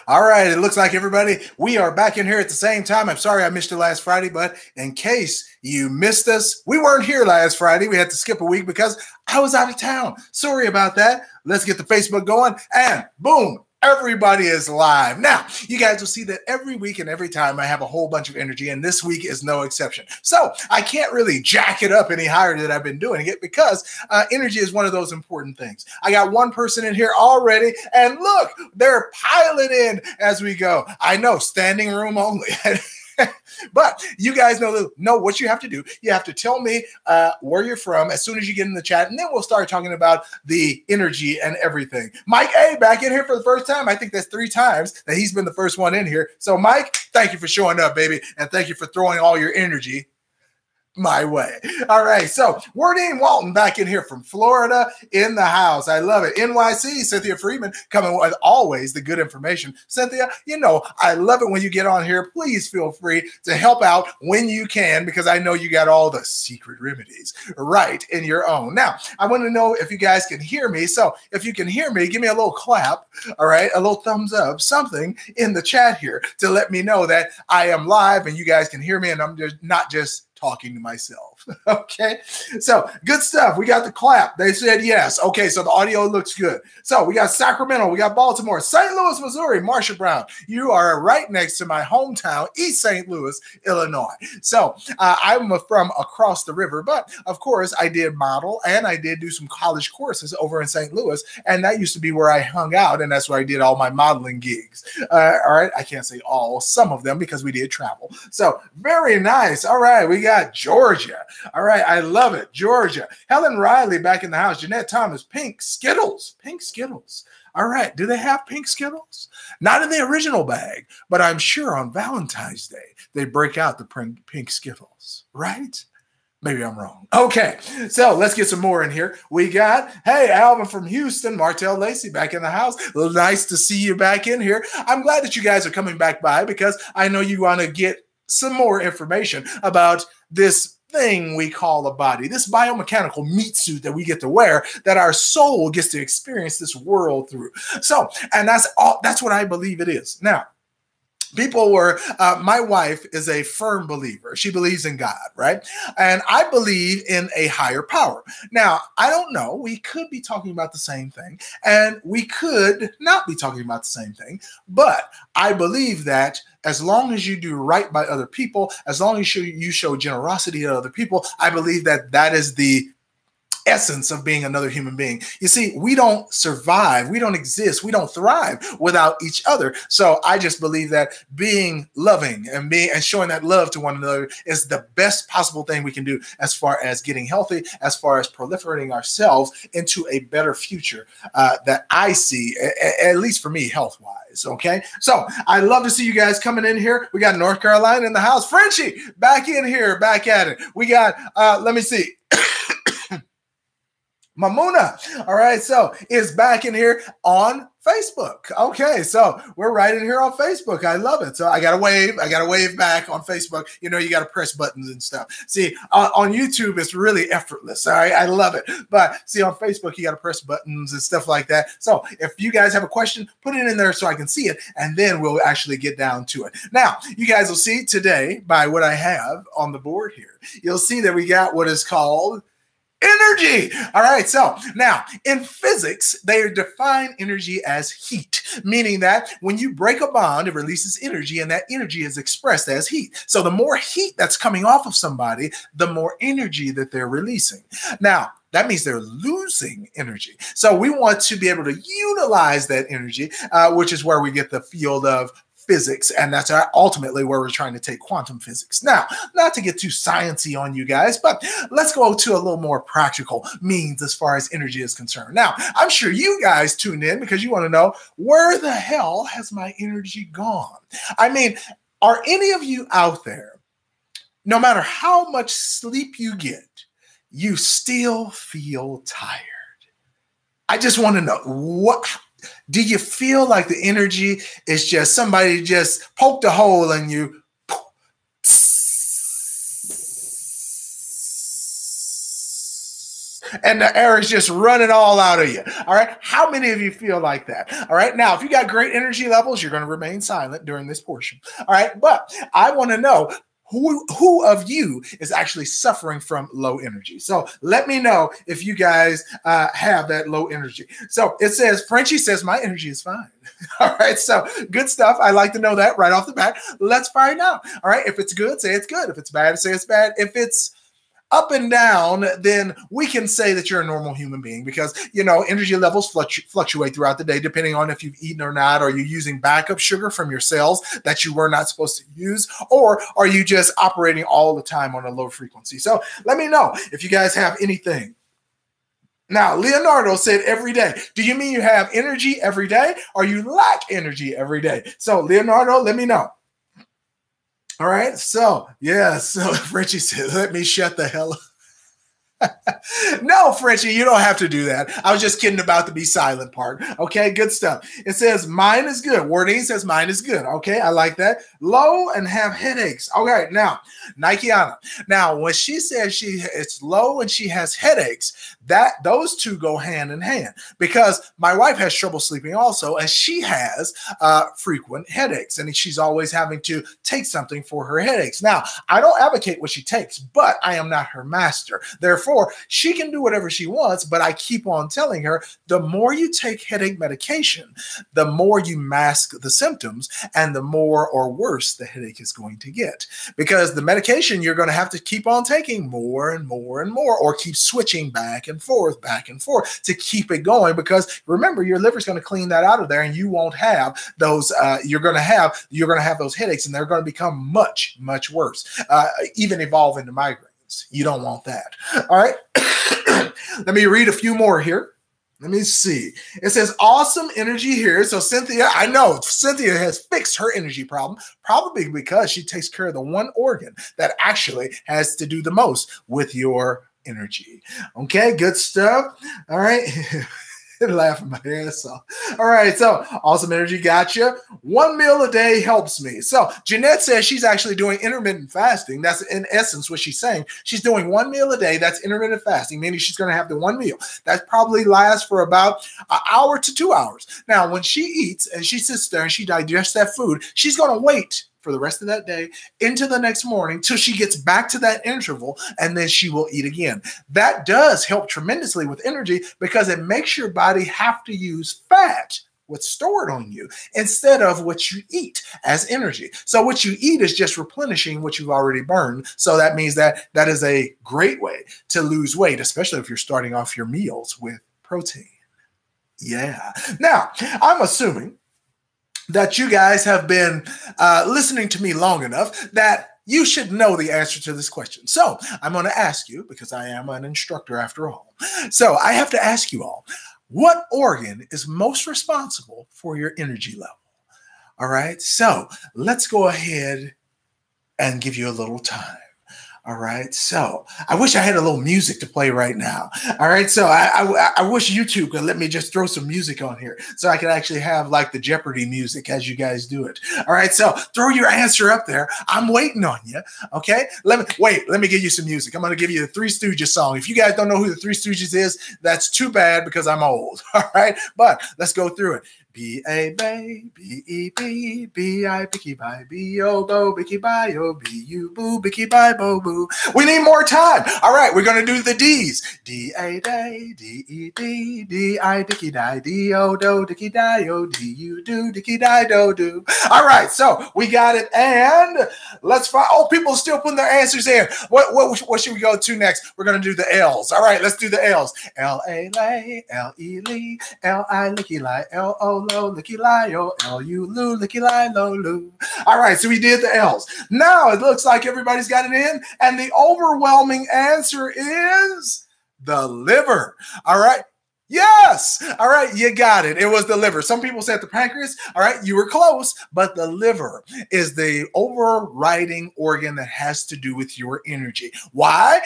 All right, it looks like everybody, we are back in here at the same time. I'm sorry I missed you last Friday, but in case you missed us, we weren't here last Friday. We had to skip a week because I was out of town. Sorry about that. Let's get the Facebook going, and boom, everybody is live. Now, you guys will see that every week and every time I have a whole bunch of energy, and this week is no exception. So I can't really jack it up any higher than I've been doing it because energy is one of those important things. I got one person in here already, and look, they're piling in as we go. I know, standing room only. But you guys know what you have to do. You have to tell me where you're from as soon as you get in the chat, and then we'll start talking about the energy and everything. Mike A, back in here for the first time. I think that's 3 times that he's been the first one in here. So, Mike, thank you for showing up, baby, and thank you for throwing all your energy my way. All right, so Wardine Walton back in here from Florida in the house. I love it. NYC, Cynthia Freeman coming with always the good information. Cynthia, you know, I love it when you get on here. Please feel free to help out when you can, because I know you got all the secret remedies right in your own. Now, I want to know if you guys can hear me. So if you can hear me, give me a little clap, all right, a little thumbs up, something in the chat here to let me know that I am live and you guys can hear me and I'm just not just talking to myself. Okay, so good stuff. We got the clap. They said yes. Okay, so the audio looks good. So we got Sacramento, we got Baltimore, St. Louis, Missouri. Marsha Brown, you are right next to my hometown, East St. Louis, Illinois. So I'm from across the river, but of course I did model and I did do some college courses over in St. Louis, and that used to be where I hung out, and that's where I did all my modeling gigs. All right, I can't say all, some of them, because we did travel. So very nice. All right, we got Georgia. All right, I love it. Georgia. Helen Riley back in the house. Jeanette Thomas, pink Skittles. Pink Skittles. All right, do they have pink Skittles? Not in the original bag, but I'm sure on Valentine's Day they break out the pink Skittles, right? Maybe I'm wrong. Okay, so let's get some more in here. We got, hey, Alvin from Houston, Martell Lacey back in the house. Nice to see you back in here. I'm glad that you guys are coming back by because I know you want to get some more information about this thing we call a body, this biomechanical meat suit that we get to wear, that our soul gets to experience this world through. So, and that's what I believe it is. Now, people were, my wife is a firm believer. She believes in God, right? And I believe in a higher power. Now, I don't know. We could be talking about the same thing, and we could not be talking about the same thing. But I believe that as long as you do right by other people, as long as you show generosity to other people, I believe that that is the essence of being another human being. You see, we don't survive, we don't exist, we don't thrive without each other. So I just believe that being loving and showing that love to one another is the best possible thing we can do as far as getting healthy, as far as proliferating ourselves into a better future that I see, at least for me, health-wise. Okay, so I love to see you guys coming in here. We got North Carolina in the house. Frenchie back in here, back at it. We got, let me see. Mamuna, all right, so is back in here on Facebook. Okay, so we're right in here on Facebook. I love it. So I got to wave back on Facebook. You know, you got to press buttons and stuff. See, on YouTube, it's really effortless. All right, I love it. But see, on Facebook, you got to press buttons and stuff like that. So if you guys have a question, put it in there so I can see it, and then we'll actually get down to it. Now, you guys will see today by what I have on the board here, you'll see that we got what is called energy. All right. So now in physics, they define energy as heat, meaning that when you break a bond, it releases energy, and that energy is expressed as heat. So the more heat that's coming off of somebody, the more energy that they're releasing. Now, that means they're losing energy. So we want to be able to utilize that energy, which is where we get the field of physics, and that's ultimately where we're trying to take quantum physics. Now, not to get too sciencey on you guys, but let's go to a little more practical means as far as energy is concerned. Now, I'm sure you guys tuned in because you want to know, where the hell has my energy gone? I mean, are any of you out there, no matter how much sleep you get, you still feel tired? I just want to know, what do you feel like the energy is just somebody just poked a hole in you? and the air is just running all out of you. All right. How many of you feel like that? All right. Now, if you got great energy levels, you're going to remain silent during this portion. All right. But I want to know who of you is actually suffering from low energy. So let me know if you guys have that low energy. So it says, Frenchie says, my energy is fine. All right. So good stuff. I like to know that right off the bat. Let's find out. All right. If it's good, say it's good. If it's bad, say it's bad. If it's up and down, then we can say that you're a normal human being because, you know, energy levels fluctuate throughout the day depending on if you've eaten or not. Are you using backup sugar from your cells that you were not supposed to use? Or are you just operating all the time on a low frequency? So let me know if you guys have anything. Now, Leonardo said every day. Do you mean you have energy every day or you lack energy every day? So Leonardo, let me know. All right. So, yeah. So Frenchie said, let me shut the hell up. No, Frenchie, you don't have to do that. I was just kidding about the be silent part. Okay, good stuff. It says mine is good. Wording says mine is good. Okay, I like that. Low and have headaches. All right, now, Nikeana. Now, when she says it's low and she has headaches, those two go hand in hand because my wife has trouble sleeping also, and she has frequent headaches, and she's always having to take something for her headaches. Now, I don't advocate what she takes, but I am not her master. Therefore, she can do whatever she wants, but I keep on telling her, the more you take headache medication, the more you mask the symptoms and the more or worse the headache is going to get. Because the medication you're going to have to keep on taking more and more and more, or keep switching back and forth to keep it going. Because remember, your liver's going to clean that out of there and you won't have those, you're going to have those headaches and they're going to become much, much worse, even evolve into migraines. You don't want that. All right. Let me read a few more here. Let me see. It says awesome energy here. So Cynthia, I know Cynthia has fixed her energy problem, probably because she takes care of the one organ that actually has to do the most with your energy. Okay, good stuff. All right. Laughing my ass off. All right, so awesome energy, gotcha. 1 meal a day helps me. So Jeanette says she's actually doing intermittent fasting. That's in essence what she's saying. She's doing 1 meal a day. That's intermittent fasting, meaning she's going to have the one meal. That probably lasts for about an hour to 2 hours. Now, when she eats and she sits there and she digests that food, she's going to wait for the rest of that day into the next morning till she gets back to that interval, and then she will eat again. That does help tremendously with energy because it makes your body have to use fat, what's stored on you, instead of what you eat as energy. So what you eat is just replenishing what you've already burned. So that means that is a great way to lose weight, especially if you're starting off your meals with protein. Yeah. Now, I'm assuming that you guys have been listening to me long enough that you should know the answer to this question. So I'm going to ask you, because I am an instructor after all. So I have to ask you all, what organ is most responsible for your energy level? All right. So let's go ahead and give you a little time. All right. So I wish I had a little music to play right now. All right. So I wish YouTube could let me just throw some music on here so I could actually have like the Jeopardy music as you guys do it. All right. So throw your answer up there. I'm waiting on you. Okay. Let me give you some music. I'm going to give you the Three Stooges song. If you guys don't know who the Three Stooges is, that's too bad because I'm old. All right. But let's go through it. B-A-Bay, B-E-B, B-I, Bicky-Bye, B-O-Bo, Bicky-Bye-O, B-U-Boo, Bicky-Bye-Bo-Boo. We need more time. All right, we're going to do the D's. D-A-Day, D-E-D, D-I, Dicky-Die, D-O-Do, Dicky-Die-O, D-U-Do, Dicky-Die-Do-Do. All right, so we got it, and let's find, oh, people are still putting their answers in. What should we go to next? We're going to do the L's. All right, let's do the L's. L-A-Lay, L-E-Lee, L-I-Licky-Lie, L-O Lo, licky lio, L-U Lu, licky lo lu. All right, so we did the L's. Now it looks like everybody's got it in, and the overwhelming answer is the liver. All right. Yes. All right. You got it. It was the liver. Some people said the pancreas. All right. You were close, but the liver is the overriding organ that has to do with your energy. Why?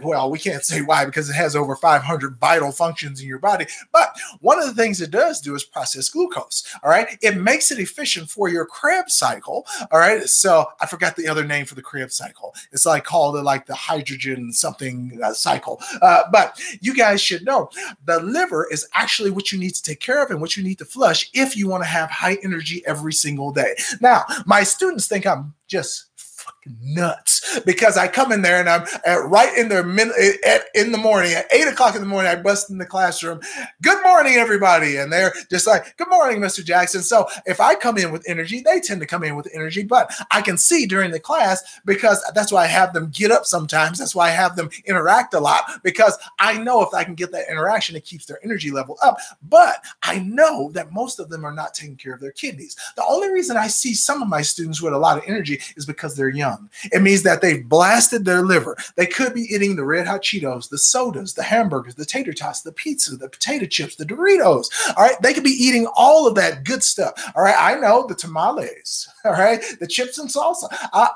Well, we can't say why because it has over 500 vital functions in your body. But one of the things it does do is process glucose. All right. It makes it efficient for your Krebs cycle. All right. So I forgot the other name for the Krebs cycle. It's like called like the hydrogen something cycle. But you guys should know the liver is actually what you need to take care of and what you need to flush if you want to have high energy every single day. Now, my students think I'm just fucking nuts because I come in there and I'm right in there in the morning at 8 o'clock in the morning. I bust in the classroom. Good morning, everybody. And they're just like, good morning, Mr. Jackson. So if I come in with energy, they tend to come in with energy, but I can see during the class because that's why I have them get up sometimes. That's why I have them interact a lot because I know if I can get that interaction, it keeps their energy level up. But I know that most of them are not taking care of their kidneys. The only reason I see some of my students with a lot of energy is because they're young. It means that they've blasted their liver. They could be eating the Red Hot Cheetos, the sodas, the hamburgers, the tater tots, the pizza, the potato chips, the Doritos. All right. They could be eating all of that good stuff. All right. I know the tamales. All right. The chips and salsa,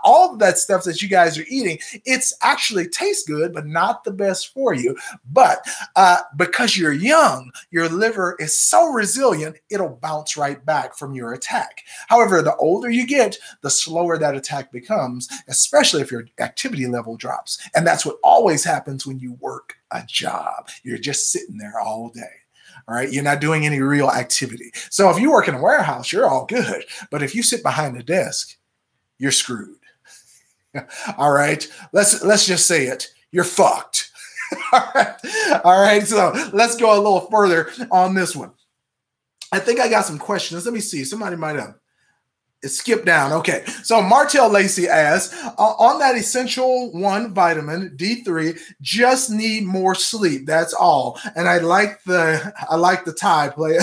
all of that stuff that you guys are eating. It's actually tastes good, but not the best for you. But because you're young, your liver is so resilient, it'll bounce right back from your attack. However, the older you get, the slower that attack becomes, especially if your activity level drops. And that's what always happens when you work a job. You're just sitting there all day. All right. You're not doing any real activity. So if you work in a warehouse, you're all good. But if you sit behind a desk, you're screwed. All right. Let's just say it. You're fucked. All right. All right. So let's go a little further on this one. I think I got some questions. Let me see. Somebody might have skipped down. Okay. So Martell Lacey asks, on that essential 1 vitamin, D3, just need more sleep. That's all. And I like the tie, player.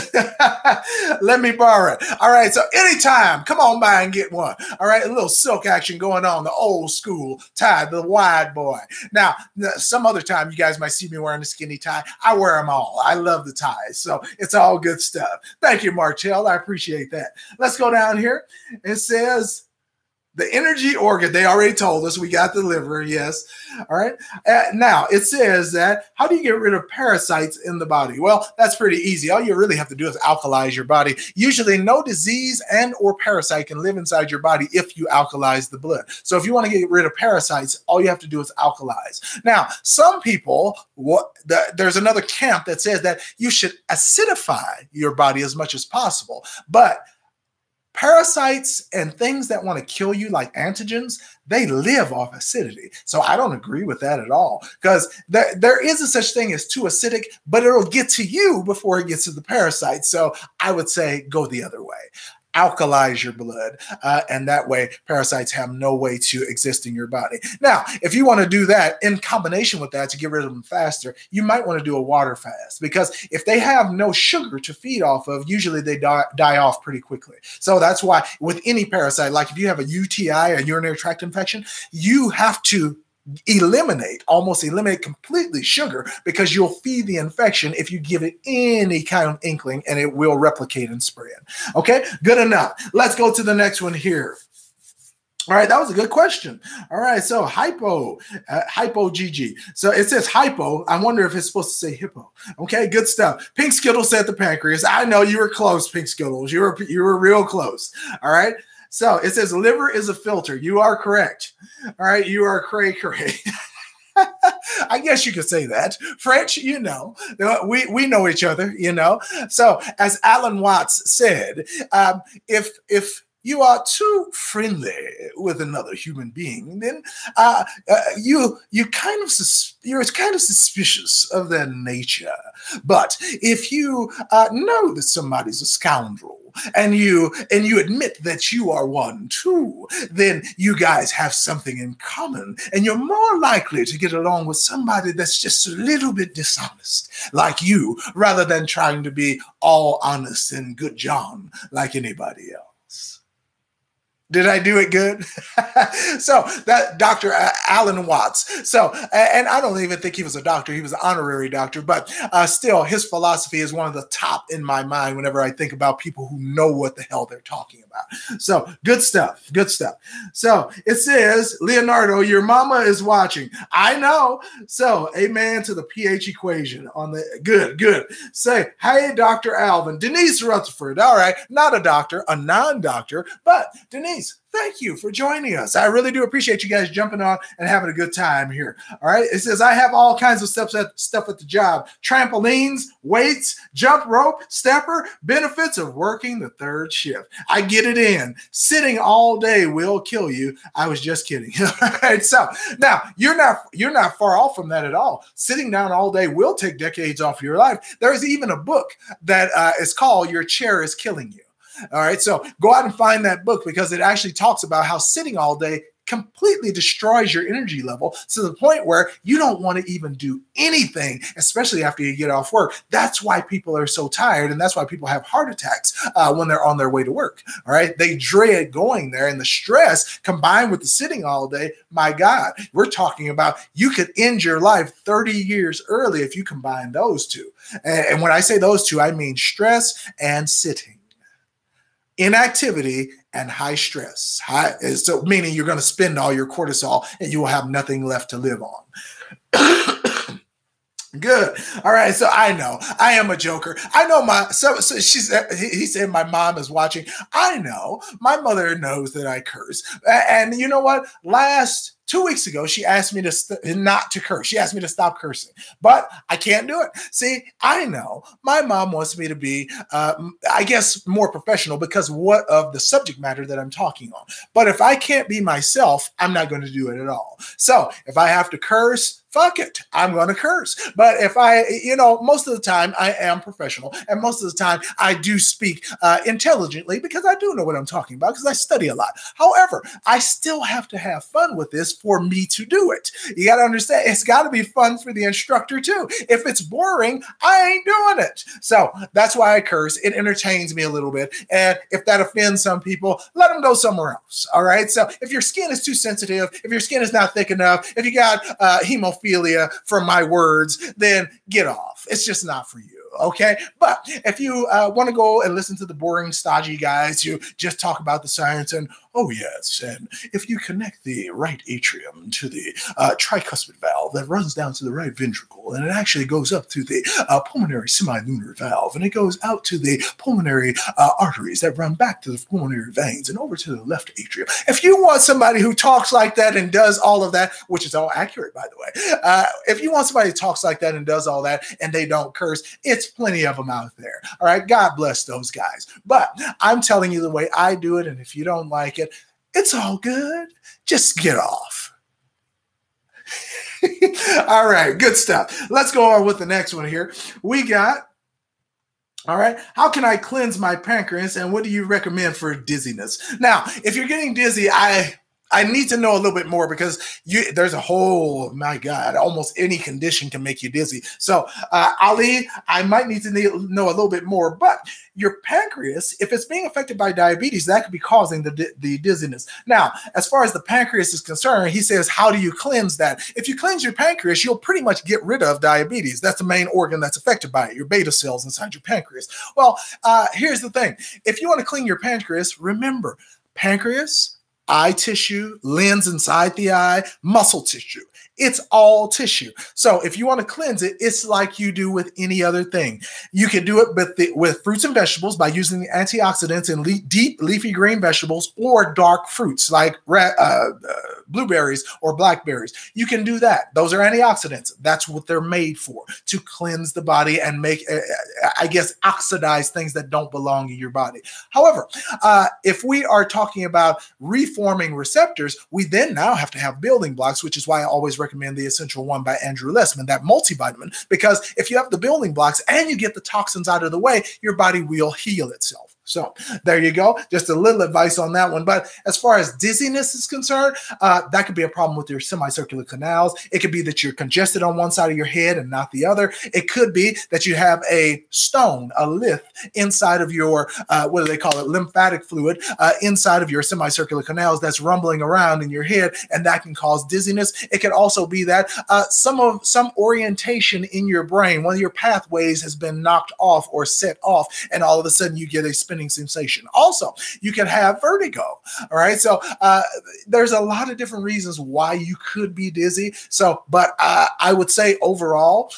Let me borrow it. All right. So anytime, come on by and get one. All right. A little silk action going on. The old school tie, the wide boy. Now, some other time you guys might see me wearing a skinny tie. I wear them all. I love the ties. So it's all good stuff. Thank you, Martell. I appreciate that. Let's go down here. It says the energy organ. They already told us we got the liver. Yes. All right. Now it says that how do you get rid of parasites in the body? Well, that's pretty easy. All you really have to do is alkalize your body. Usually no disease and or parasite can live inside your body if you alkalize the blood. So if you want to get rid of parasites, all you have to do is alkalize. Now, some people, there's another camp that says that you should acidify your body as much as possible. But parasites and things that want to kill you, like antigens, they live off acidity. So I don't agree with that at all because there is a such thing as too acidic, but it'll get to you before it gets to the parasite. So I would say go the other way. Alkalize your blood, and that way parasites have no way to exist in your body. Now, if you want to do that in combination with that to get rid of them faster, you might want to do a water fast because if they have no sugar to feed off of, usually they die off pretty quickly. So that's why with any parasite, like if you have a UTI, a urinary tract infection, you have to almost eliminate completely sugar because you'll feed the infection if you give it any kind of inkling and it will replicate and spread. Okay, good enough. Let's go to the next one here. All right, that was a good question. All right, so hypo GG. So it says hypo. I wonder if it's supposed to say hippo. Okay, good stuff. Pink Skittles said the pancreas. I know you were close, Pink Skittles. You were real close. All right. So it says liver is a filter. You are correct. All right. You are cray-cray. I guess you could say that. French, you know, we know each other, you know. So as Alan Watts said, if you are too friendly with another human being, then you're kind of suspicious of their nature. But if you know that somebody's a scoundrel and you admit that you are one too, then you guys have something in common, and you're more likely to get along with somebody that's just a little bit dishonest, like you, rather than trying to be all honest and good John like anybody else. Did I do it good? So that Dr. Alan Watts. So, and I don't even think he was a doctor. He was an honorary doctor, but still his philosophy is one of the top in my mind whenever I think about people who know what the hell they're talking about. So good stuff. Good stuff. So it says, Leonardo, your mama is watching. I know. So amen to the pH equation on the good. Say, hey, Dr. Alvin, Denise Rutherford. All right. Not a doctor, a non-doctor, but Denise, thank you for joining us. I really do appreciate you guys jumping on and having a good time here. All right. It says, I have all kinds of stuff at the job. Trampolines, weights, jump rope, stepper, benefits of working the third shift. I get it in. Sitting all day will kill you. I was just kidding. All right. So now you're not far off from that at all. Sitting down all day will take decades off your life. There's even a book that is called Your Chair is Killing You. All right, so go out and find that book because it actually talks about how sitting all day completely destroys your energy level to the point where you don't want to even do anything, especially after you get off work. That's why people are so tired, and that's why people have heart attacks when they're on their way to work. All right, they dread going there, and the stress combined with the sitting all day, my God, we're talking about you could end your life 30 years early if you combine those two. And when I say those two, I mean stress and sitting. Inactivity and high stress. So meaning you're going to spend all your cortisol and you will have nothing left to live on. Good. All right. So I know I am a joker. I know he said my mom is watching. I know my mother knows that I curse. And you know what? 2 weeks ago, she asked me not to curse. She asked me to stop cursing, but I can't do it. See, I know my mom wants me to be, I guess, more professional because of the subject matter that I'm talking on. But if I can't be myself, I'm not going to do it at all. So if I have to curse, fuck it, I'm going to curse. But if most of the time I am professional and most of the time I do speak intelligently because I do know what I'm talking about because I study a lot. However, I still have to have fun with this for me to do it. You got to understand, it's got to be fun for the instructor too. If it's boring, I ain't doing it. So that's why I curse. It entertains me a little bit. And if that offends some people, let them go somewhere else. All right. So if your skin is too sensitive, if your skin is not thick enough, if you got hemophilia from my words, then get off. It's just not for you. Okay. But if you want to go and listen to the boring, stodgy guys who just talk about the science and, oh, yes, and if you connect the right atrium to the tricuspid valve that runs down to the right ventricle, and it actually goes up to the pulmonary semilunar valve, and it goes out to the pulmonary arteries that run back to the pulmonary veins and over to the left atrium. If you want somebody who talks like that and does all of that, which is all accurate, by the way, if you want somebody who talks like that and does all that and they don't curse, it's plenty of them out there. All right. God bless those guys. But I'm telling you the way I do it. And if you don't like it, it's all good. Just get off. All right. Good stuff. Let's go on with the next one here. We got, all right, how can I cleanse my pancreas and what do you recommend for dizziness? Now, if you're getting dizzy, I need to know a little bit more because there's a whole, my God, almost any condition can make you dizzy. So, Ali, I might need to know a little bit more, but your pancreas, if it's being affected by diabetes, that could be causing the dizziness. Now, as far as the pancreas is concerned, he says, how do you cleanse that? If you cleanse your pancreas, you'll pretty much get rid of diabetes. That's the main organ that's affected by it, your beta cells inside your pancreas. Well, here's the thing. If you want to clean your pancreas, remember, pancreas, eye tissue, lens inside the eye, muscle tissue. It's all tissue. So if you want to cleanse it, it's like you do with any other thing. You can do it with fruits and vegetables by using the antioxidants in deep leafy green vegetables or dark fruits like blueberries or blackberries. You can do that. Those are antioxidants. That's what they're made for, to cleanse the body and make, I guess, oxidize things that don't belong in your body. However, if we are talking about reforming receptors, we then now have to have building blocks, which is why I always recommend the Essential One by Andrew Lessman, that multivitamin, because if you have the building blocks and you get the toxins out of the way, your body will heal itself. So there you go. Just a little advice on that one. But as far as dizziness is concerned, that could be a problem with your semicircular canals. It could be that you're congested on one side of your head and not the other. It could be that you have a stone, a lith inside of your, what do they call it, lymphatic fluid inside of your semicircular canals that's rumbling around in your head, and that can cause dizziness. It could also be that some orientation in your brain, one of your pathways has been knocked off or set off, and all of a sudden you get a spinning sensation. Also, you can have vertigo. All right. So there's a lot of different reasons why you could be dizzy. So, but I would say overall,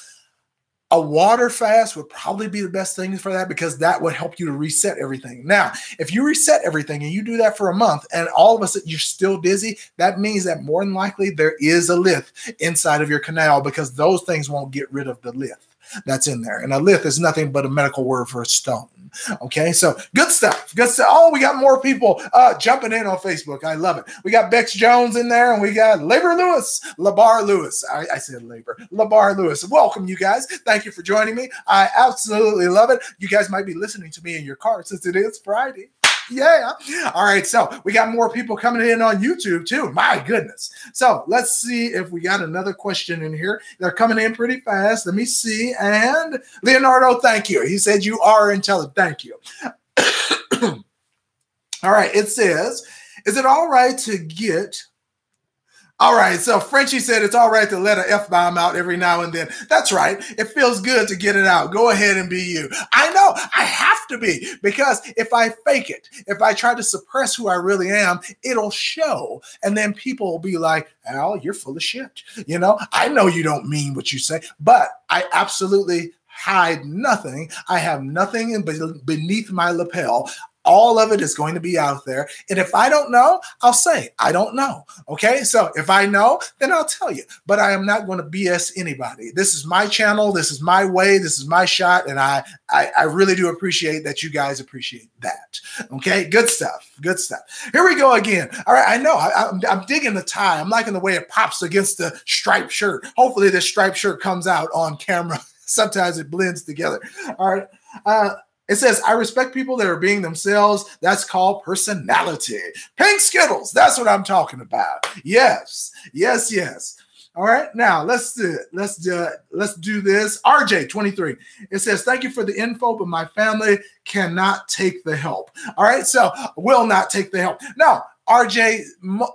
a water fast would probably be the best thing for that, because that would help you to reset everything. Now, if you reset everything and you do that for a month and all of a sudden you're still dizzy, that means that more than likely there is a lith inside of your canal, because those things won't get rid of the lith that's in there. And a lith is nothing but a medical word for a stone. Okay, so good stuff. Good stuff. Oh, we got more people jumping in on Facebook. I love it. We got Bex Jones in there, and we got Labor Lewis, Labar Lewis. I said Labor, Labar Lewis. Welcome, you guys. Thank you for joining me. I absolutely love it. You guys might be listening to me in your car since it is Friday. Yeah. All right. So we got more people coming in on YouTube too. My goodness. So let's see if we got another question in here. They're coming in pretty fast. Let me see. And Leonardo, thank you. He said you are intelligent. Thank you. All right. It says, is it all right to get... All right, so Frenchie said it's all right to let an F-bomb out every now and then. That's right. It feels good to get it out. Go ahead and be you. I know. I have to be, because if I fake it, if I try to suppress who I really am, it'll show. And then people will be like, Al, you're full of shit. You know, I know you don't mean what you say, but I absolutely hide nothing. I have nothing beneath my lapel. All of it is going to be out there. And if I don't know, I'll say, I don't know. Okay. So if I know, then I'll tell you, but I am not going to BS anybody. This is my channel. This is my way. This is my shot. And I really do appreciate that you guys appreciate that. Okay. Good stuff. Good stuff. Here we go again. All right. I know I'm digging the tie. I'm liking the way it pops against the striped shirt. Hopefully this striped shirt comes out on camera. Sometimes it blends together. All right. It says, I respect people that are being themselves. That's called personality. Pink Skittles. That's what I'm talking about. Yes. Yes, yes. All right. Now let's do this. RJ 23. It says, thank you for the info, but my family cannot take the help. All right. So will not take the help. No, RJ,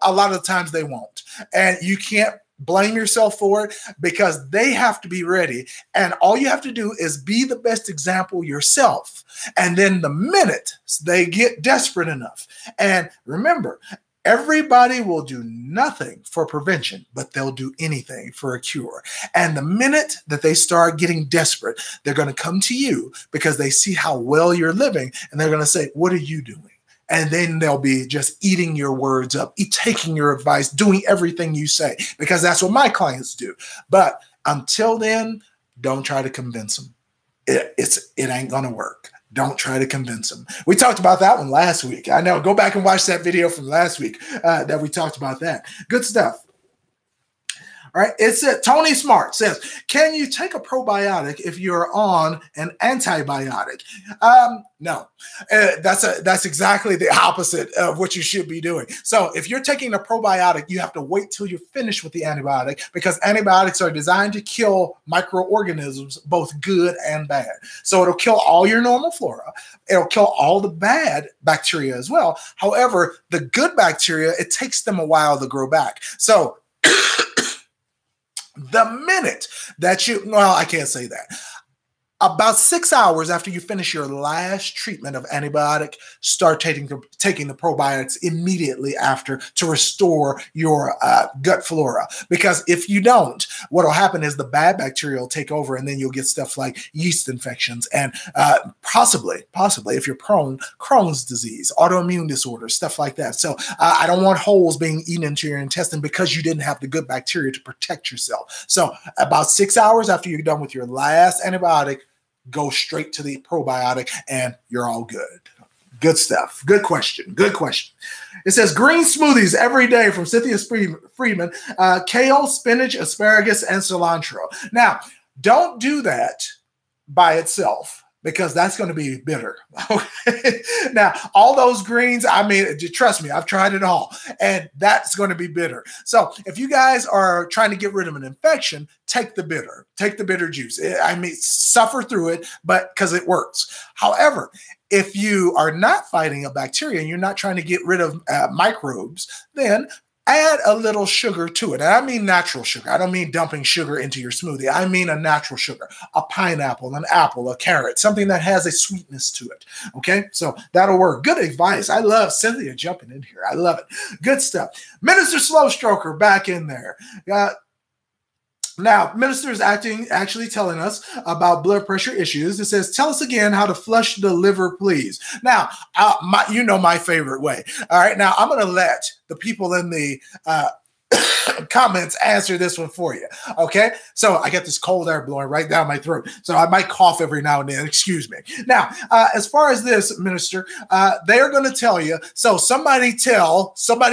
a lot of times they won't. And you can't blame yourself for it, because they have to be ready. And all you have to do is be the best example yourself. And then the minute they get desperate enough, and remember, everybody will do nothing for prevention, but they'll do anything for a cure. And the minute that they start getting desperate, they're going to come to you because they see how well you're living. And they're going to say, what are you doing? And then they'll be just eating your words up, taking your advice, doing everything you say, because that's what my clients do. But until then, don't try to convince them. It ain't going to work. Don't try to convince them. We talked about that one last week. I know. Go back and watch that video from last week that we talked about that. Good stuff. All right. It said, Tony Smart says, can you take a probiotic if you're on an antibiotic? No, that's exactly the opposite of what you should be doing. So if you're taking a probiotic, you have to wait till you're finished with the antibiotic, because antibiotics are designed to kill microorganisms, both good and bad. So it'll kill all your normal flora. It'll kill all the bad bacteria as well. However, the good bacteria, it takes them a while to grow back. So the minute that I can't say that. About 6 hours after you finish your last treatment of antibiotic, start taking the probiotics immediately after to restore your gut flora. Because if you don't, what will happen is the bad bacteria will take over, and then you'll get stuff like yeast infections and possibly, if you're prone, Crohn's disease, autoimmune disorders, stuff like that. So I don't want holes being eaten into your intestine because you didn't have the good bacteria to protect yourself. So about 6 hours after you're done with your last antibiotic, go straight to the probiotic and you're all good. Good stuff. Good question. Good question. It says green smoothies every day from Cynthia Freeman, kale, spinach, asparagus, and cilantro. Now, don't do that by itself. because that's going to be bitter. Okay? Now, all those greens, I mean, trust me, I've tried it all, and that's going to be bitter. So if you guys are trying to get rid of an infection, take the bitter juice. I mean, suffer through it, but because it works. However, if you are not fighting a bacteria and you're not trying to get rid of microbes, then add a little sugar to it. And I mean natural sugar. I don't mean dumping sugar into your smoothie. I mean a natural sugar, a pineapple, an apple, a carrot, something that has a sweetness to it. Okay, so that'll work. Good advice. I love Cynthia jumping in here. I love it. Good stuff. Minister Slow Stroker back in there. Now, Minister is actually telling us about blood pressure issues. It says, tell us again how to flush the liver, please. Now, you know my favorite way. All right, now I'm going to let the people in the comments answer this one for you. Okay, so I get this cold air blowing right down my throat, so I might cough every now and then. Excuse me. Now, as far as this, Minister, they are going to tell you. So somebody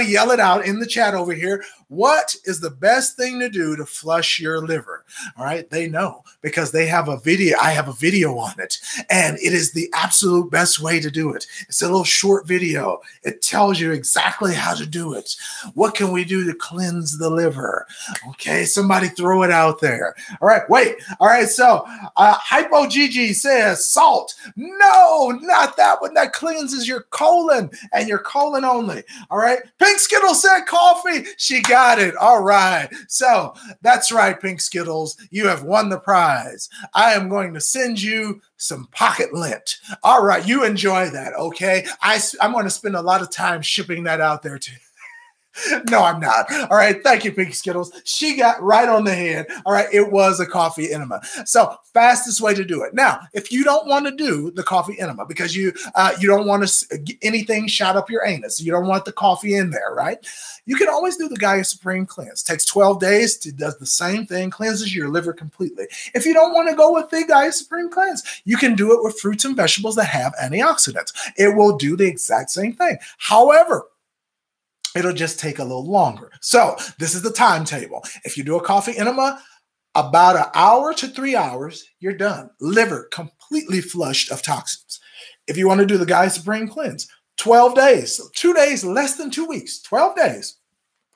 yell it out in the chat over here. What is the best thing to do to flush your liver? All right, they know because they have a video. I have a video on it, and it is the absolute best way to do it. It's a little short video. It tells you exactly how to do it. What can we do to cleanse the liver? Okay, somebody throw it out there. All right, wait. All right, so Hypo Gigi says salt. No, not that one. That cleanses your colon and your colon only. All right, Pink Skittle said coffee. She got it. All right. So that's right, Pink Skittles. You have won the prize. I am going to send you some pocket lint. All right. You enjoy that. Okay. I'm going to spend a lot of time shipping that out there too. No, I'm not. All right. Thank you, Pinky Skittles. She got right on the head. All right. It was a coffee enema. So fastest way to do it. Now, if you don't want to do the coffee enema because you don't want to get anything shot up your anus, you don't want the coffee in there, right? You can always do the Gaia Supreme Cleanse. Takes 12 days. It does the same thing, cleanses your liver completely. If you don't want to go with the Gaia Supreme Cleanse, you can do it with fruits and vegetables that have antioxidants. It will do the exact same thing. However, it'll just take a little longer. So this is the timetable. If you do a coffee enema, about an hour to 3 hours, you're done. Liver completely flushed of toxins. If you want to do the Gaia Supreme Cleanse, 12 days, so 2 days, less than 2 weeks, 12 days,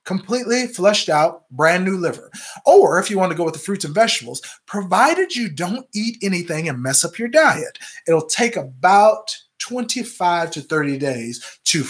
completely flushed out, brand new liver. Or if you want to go with the fruits and vegetables, provided you don't eat anything and mess up your diet, it'll take about 25 to 30 days to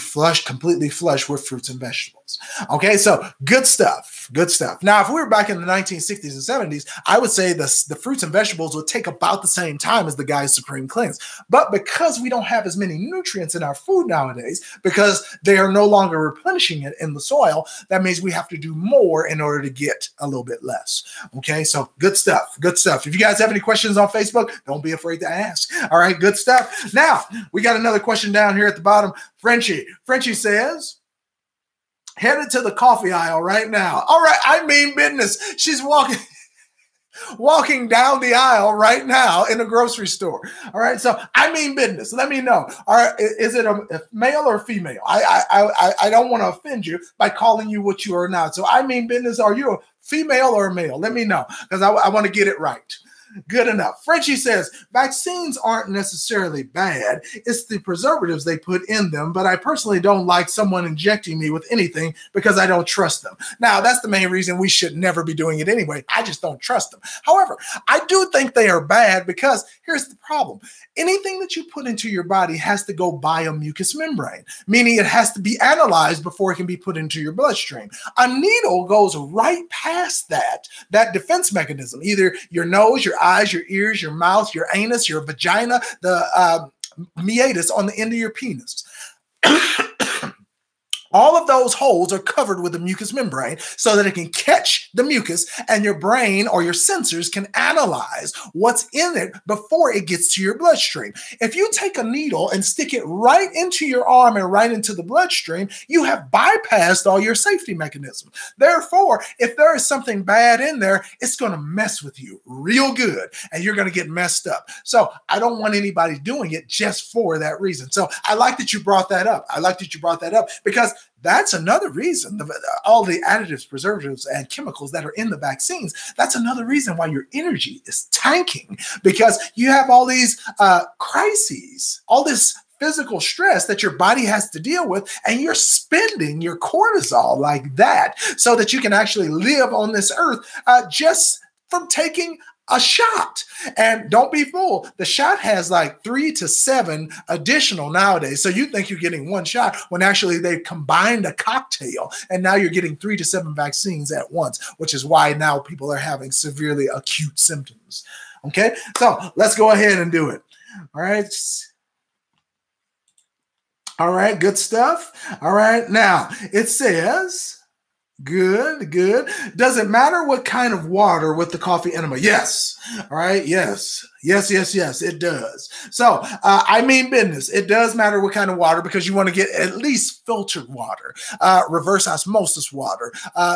completely flush with fruits and vegetables. Okay, so good stuff, good stuff. Now, if we were back in the 1960s and 70s, I would say the fruits and vegetables would take about the same time as the Gaia Supreme Cleanse. But because we don't have as many nutrients in our food nowadays, because they are no longer replenishing it in the soil, that means we have to do more in order to get a little bit less. Okay, so good stuff, good stuff. If you guys have any questions on Facebook, don't be afraid to ask. All right, good stuff. Now, we got another question down here at the bottom. Frenchie says, headed to the coffee aisle right now. All right, I mean business. She's walking down the aisle right now in a grocery store. All right, so I mean business. Let me know. All right, is it a male or female? I don't want to offend you by calling you what you are not. So I mean business. Are you a female or a male? Let me know because I want to get it right. Good enough. Frenchie says, vaccines aren't necessarily bad. It's the preservatives they put in them, but I personally don't like someone injecting me with anything because I don't trust them. Now, that's the main reason we should never be doing it anyway. I just don't trust them. However, I do think they are bad because here's the problem. Anything that you put into your body has to go by a mucous membrane, meaning it has to be analyzed before it can be put into your bloodstream. A needle goes right past that defense mechanism, either your nose, your eyes, your ears, your mouth, your anus, your vagina, the meatus on the end of your penis. All of those holes are covered with a mucous membrane so that it can catch the mucus and your brain or your sensors can analyze what's in it before it gets to your bloodstream. If you take a needle and stick it right into your arm and right into the bloodstream, you have bypassed all your safety mechanisms. Therefore, if there is something bad in there, it's going to mess with you real good and you're going to get messed up. So I don't want anybody doing it just for that reason. So I like that you brought that up. I like that you brought that up because That's another reason, all the additives, preservatives, and chemicals that are in the vaccines, that's another reason why your energy is tanking, because you have all these crises, all this physical stress that your body has to deal with, and you're spending your cortisol like that so that you can actually live on this earth just from taking a shot. And don't be fooled, the shot has like 3 to 7 additional nowadays. So you think you're getting one shot when actually they've combined a cocktail, and now you're getting 3 to 7 vaccines at once, which is why now people are having severely acute symptoms. Okay, so let's go ahead and do it. All right. All right, good stuff. All right, now it says, good. Does it matter what kind of water with the coffee enema? Yes. All right. Yes, it does. So I mean business. It does matter what kind of water, because you want to get at least filtered water, reverse osmosis water.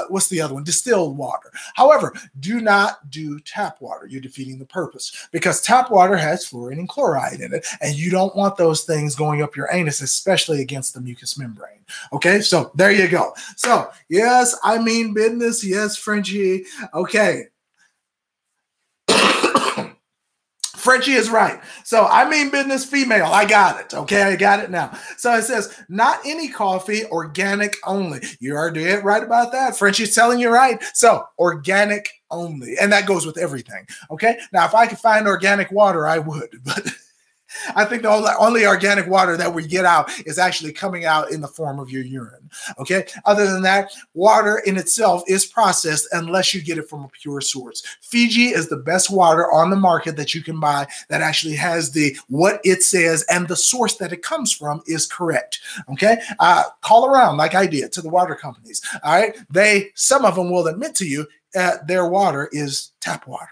What's the other one? Distilled water. However, do not do tap water. You're defeating the purpose, because tap water has fluorine and chloride in it, and you don't want those things going up your anus, especially against the mucous membrane. Okay, so there you go. So yes, I mean business. Yes, Frenchie. Okay. Frenchie is right. So I mean business, female. I got it. Okay, I got it now. So it says, not any coffee, organic only. You are dead right about that. Frenchie's telling you right. So organic only. And that goes with everything. Okay. Now, if I could find organic water, I would. But I think the only organic water that we get out is actually coming out in the form of your urine. Okay. Other than that, water in itself is processed unless you get it from a pure source. Fiji is the best water on the market that you can buy that actually has the what it says, and the source that it comes from is correct. Okay. Call around like I did to the water companies. All right. Some of them will admit to you their water is tap water.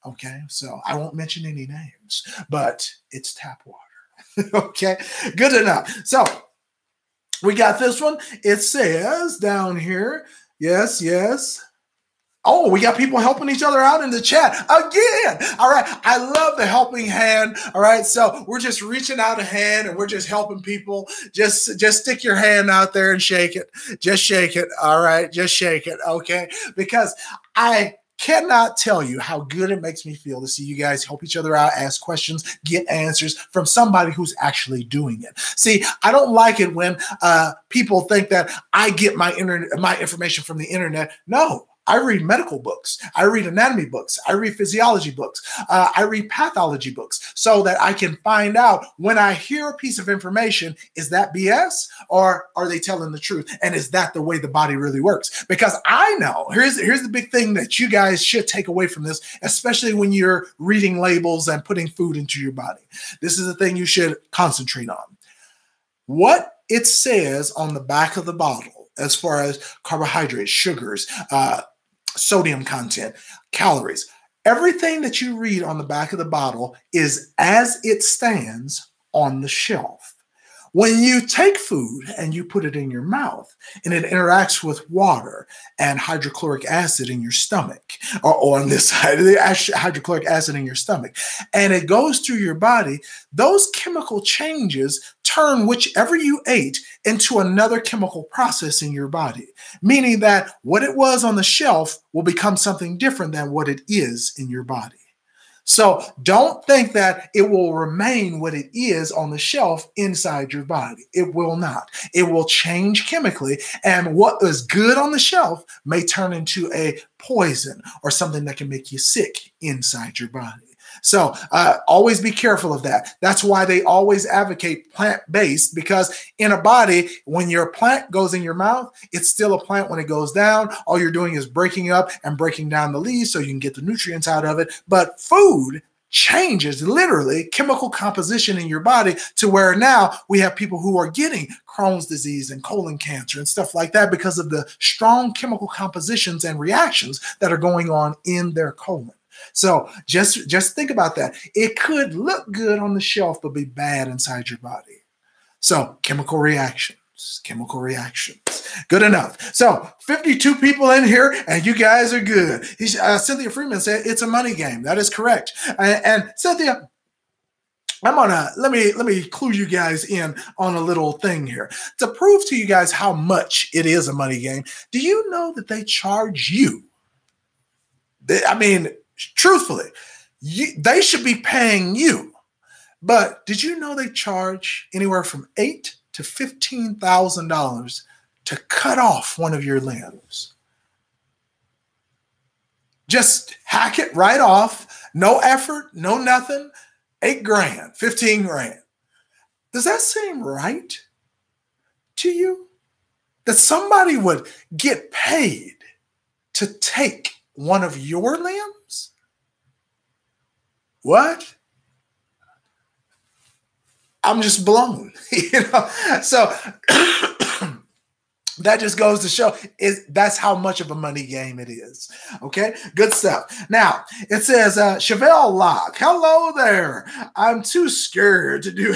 Okay, so I won't mention any names, but it's tap water. Okay, good enough. So we got this one. It says down here, yes. Oh, we got people helping each other out in the chat again. All right, I love the helping hand. All right, so we're just reaching out a hand and we're just helping people. Just stick your hand out there and shake it. Just shake it. All right, just shake it. Okay, because I cannot tell you how good it makes me feel to see you guys help each other out, ask questions, get answers from somebody who's actually doing it. See, I don't like it when people think that I get my information from the internet. No. I read medical books. I read anatomy books. I read physiology books. I read pathology books so that I can find out when I hear a piece of information, is that BS or are they telling the truth? And is that the way the body really works? Because I know, here's the big thing that you guys should take away from this, especially when you're reading labels and putting food into your body. This is the thing you should concentrate on. What it says on the back of the bottle as far as carbohydrates, sugars, sodium content, calories. Everything that you read on the back of the bottle is as it stands on the shelf. When you take food and you put it in your mouth and it interacts with water and hydrochloric acid in your stomach, or on this side, the hydrochloric acid in your stomach, and it goes through your body, those chemical changes turn whichever you ate into another chemical process in your body, meaning that what it was on the shelf will become something different than what it is in your body. So don't think that it will remain what it is on the shelf inside your body. It will not. It will change chemically, and what is good on the shelf may turn into a poison or something that can make you sick inside your body. So always be careful of that. That's why they always advocate plant-based, because in a body, when your plant goes in your mouth, it's still a plant when it goes down. All you're doing is breaking up and breaking down the leaves so you can get the nutrients out of it. But food changes literally chemical composition in your body to where now we have people who are getting Crohn's disease and colon cancer and stuff like that because of the strong chemical compositions and reactions that are going on in their colon. So just think about that. It could look good on the shelf, but be bad inside your body. So chemical reactions. Good enough. So 52 people in here, and you guys are good. Cynthia Freeman said it's a money game. That is correct. And Cynthia, let me clue you guys in on a little thing here to prove to you guys how much it is a money game. Do you know that they charge you? I mean, truthfully, they should be paying you. But did you know they charge anywhere from $8,000 to $15,000 to cut off one of your limbs? Just hack it right off. No effort, no nothing. 8 grand, 15 grand. Does that seem right to you? That somebody would get paid to take one of your limbs? What? I'm just blown, So that just goes to show that's how much of a money game it is. Okay, good stuff. Now it says Chevelle Locke. Hello there. I'm too scared to do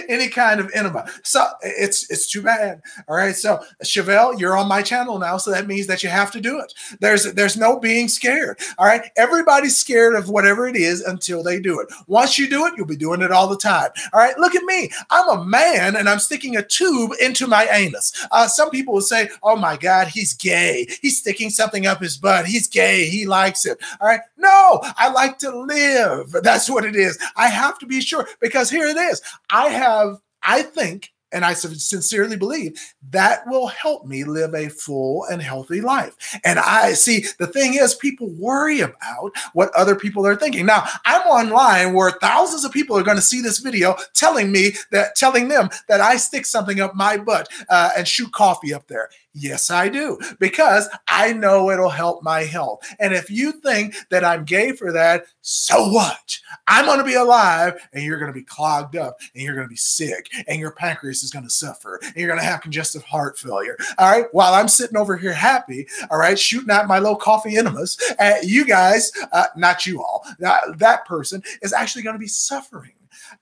any kind of enema. So it's too bad. All right. So Chevelle, you're on my channel now. So that means that you have to do it. There's no being scared. All right. Everybody's scared of whatever it is until they do it. Once you do it, you'll be doing it all the time. All right. Look at me. I'm a man and I'm sticking a tube into my anus. Some people will say, oh my God, he's gay. He's sticking something up his butt. He's gay. He likes it. All right. No, I like to live. That's what it is. I have to be sure, because here it is. I think, and I sincerely believe that will help me live a full and healthy life. And I see the thing is, people worry about what other people are thinking. Now, I'm online where thousands of people are going to see this video telling them that I stick something up my butt and shoot coffee up there. Yes, I do, because I know it'll help my health. And if you think that I'm gay for that, so what? I'm going to be alive and you're going to be clogged up and you're going to be sick and your pancreas is going to suffer and you're going to have congestive heart failure. All right. While I'm sitting over here happy, all right, shooting out my little coffee enemas, you guys, not you all, that person is actually going to be suffering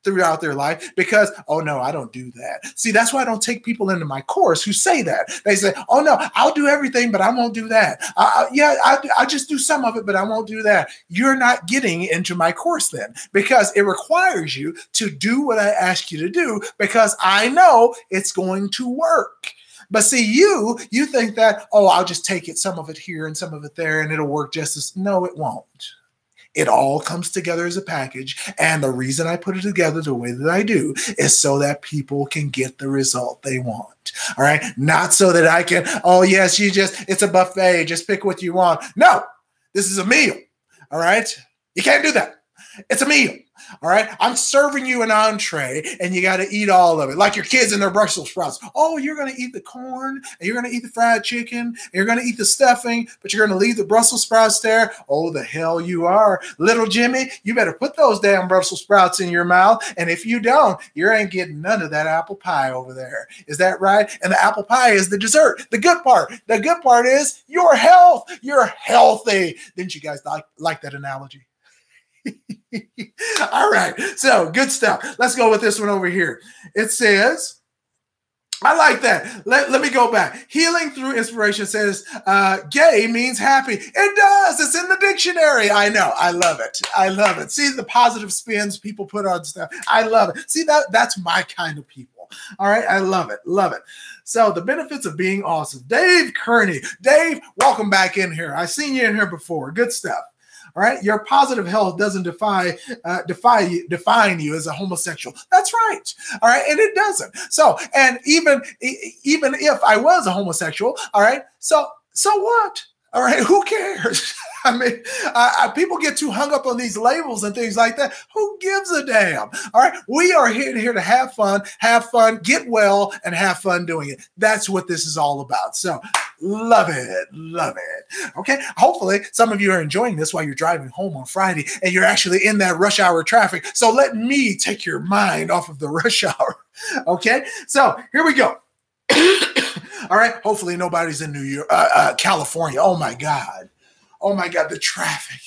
throughout their life because, oh no, I don't do that. See, that's why I don't take people into my course who say that. They say, oh no, I'll do everything, but I won't do that. I just do some of it, but I won't do that. You're not getting into my course then, because it requires you to do what I ask you to do, because I know it's going to work. But see, you think that, oh, I'll just take it, some of it here and some of it there, and it'll work just as, no, it won't. It all comes together as a package. And the reason I put it together the way that I do is so that people can get the result they want. All right. Not so that I can, oh, yes, it's a buffet. Just pick what you want. No, this is a meal. All right. You can't do that. It's a meal. All right. I'm serving you an entree and you got to eat all of it. Like your kids and their Brussels sprouts. Oh, you're going to eat the corn and you're going to eat the fried chicken and you're going to eat the stuffing, but you're going to leave the Brussels sprouts there. Oh, the hell you are. Little Jimmy, you better put those damn Brussels sprouts in your mouth. And if you don't, you ain't getting none of that apple pie over there. Is that right? And the apple pie is the dessert. The good part. The good part is your health. You're healthy. Didn't you guys like that analogy? All right, so good stuff. Let's go with this one over here. It says, I like that. Let me go back. Healing through inspiration says gay means happy. It does. It's in the dictionary. I know. I love it. I love it. See the positive spins people put on stuff. I love it. See, that's my kind of people. All right. I love it. Love it. So the benefits of being awesome. Dave Kearney. Dave, welcome back in here. I've seen you in here before. Good stuff. All right, your positive health doesn't define you as a homosexual. That's right. All right, and it doesn't. So, and even if I was a homosexual, all right, so what? All right, who cares? I mean, people get too hung up on these labels and things like that. Who gives a damn? All right, we are here to have fun, get well, and have fun doing it. That's what this is all about. So love it, love it. Okay, hopefully some of you are enjoying this while you're driving home on Friday and you're actually in that rush hour traffic. So let me take your mind off of the rush hour. Okay, so here we go. All right, hopefully nobody's in New York, California. Oh my God, the traffic,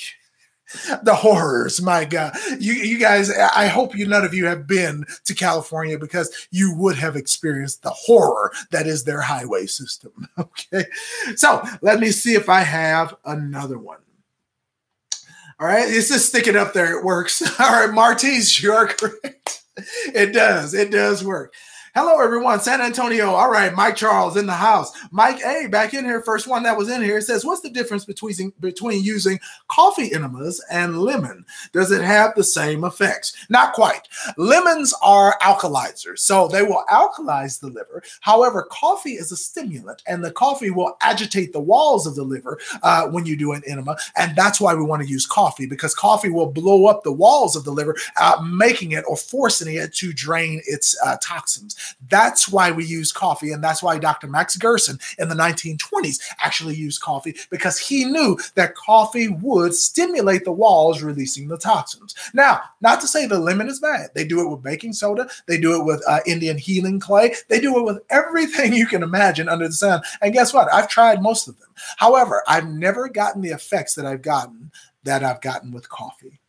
the horrors. My God, you guys. I hope none of you have been to California, because you would have experienced the horror that is their highway system. Okay, so let me see if I have another one. All right, it's just stick it up there. It works. All right, Martise, you are correct. It does. It does work. Hello, everyone. San Antonio. All right, Mike Charles in the house. Mike A, back in here. First one that was in here. It says, what's the difference between using coffee enemas and lemon? Does it have the same effects? Not quite. Lemons are alkalizers, so they will alkalize the liver. However, coffee is a stimulant, and the coffee will agitate the walls of the liver when you do an enema, and that's why we want to use coffee, because coffee will blow up the walls of the liver, making it or forcing it to drain its toxins. That's why we use coffee, and that's why Dr. Max Gerson in the 1920s actually used coffee, because he knew that coffee would stimulate the walls, releasing the toxins. Now, not to say the lemon is bad. They do it with baking soda. They do it with Indian healing clay. They do it with everything you can imagine under the sun. And guess what? I've tried most of them. However, I've never gotten the effects that I've gotten with coffee.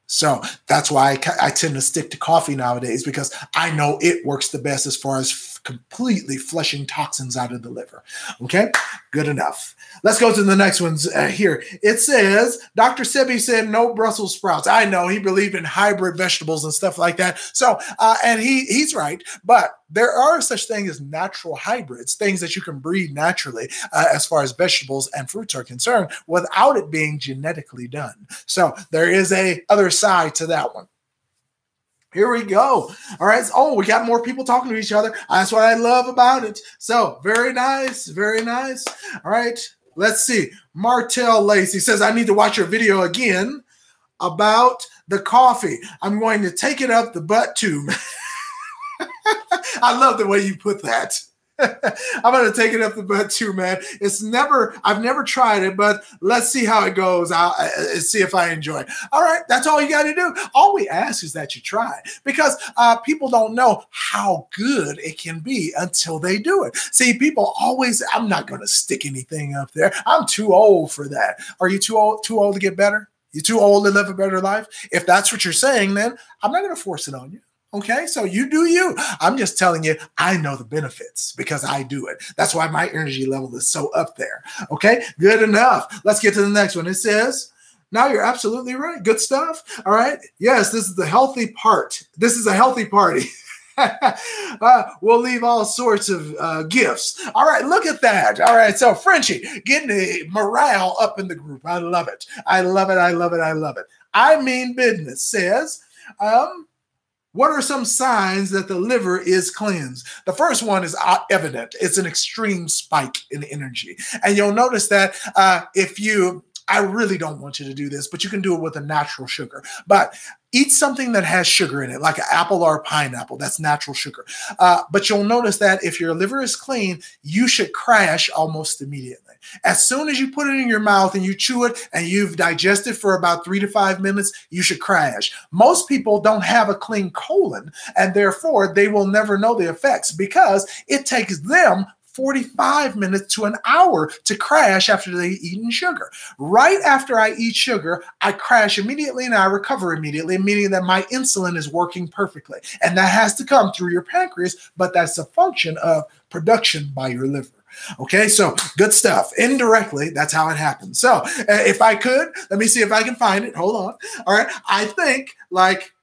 So that's why I tend to stick to coffee nowadays, because I know it works the best as far as completely flushing toxins out of the liver. Okay, good enough. Let's go to the next ones here. It says, Dr. Sebi said no Brussels sprouts. I know he believed in hybrid vegetables and stuff like that. So, and he's right, but there are such things as natural hybrids, things that you can breed naturally as far as vegetables and fruits are concerned without it being genetically done. So there is a other side to that one. Here we go. All right. Oh, we got more people talking to each other. That's what I love about it. So very nice. Very nice. All right. Let's see. Martell Lacey says, I need to watch your video again about the coffee. I'm going to take it up the butt tube. I love the way you put that. I'm going to take it up the butt too, man. I've never tried it, but let's see how it goes. I'll see if I enjoy it. All right. That's all you got to do. All we ask is that you try, because people don't know how good it can be until they do it. See, people always, I'm not going to stick anything up there. I'm too old for that. Are you too old to get better? You too old to live a better life? If that's what you're saying, then I'm not going to force it on you. Okay, so you do you. I'm just telling you, I know the benefits because I do it. That's why my energy level is so up there. Okay, good enough. Let's get to the next one. It says, now you're absolutely right. Good stuff. All right. Yes, this is the healthy part. This is a healthy party. We'll leave all sorts of gifts. All right, look at that. All right, so Frenchie, getting the morale up in the group. I love it. I love it. I love it. I love it. I mean business says, what are some signs that the liver is cleansed? The first one is evident. It's an extreme spike in energy. And you'll notice that I really don't want you to do this, but you can do it with a natural sugar. But eat something that has sugar in it, like an apple or a pineapple. That's natural sugar. But you'll notice that if your liver is clean, you should crash almost immediately. As soon as you put it in your mouth and you chew it and you've digested for about 3 to 5 minutes, you should crash. Most people don't have a clean colon, and therefore they will never know the effects, because it takes them 45 minutes to an hour to crash after they've eaten sugar. Right after I eat sugar, I crash immediately and I recover immediately, meaning that my insulin is working perfectly. And that has to come through your pancreas, but that's a function of production by your liver. Okay, so good stuff. Indirectly, that's how it happens. So if I could, let me see if I can find it. Hold on. All right, I think like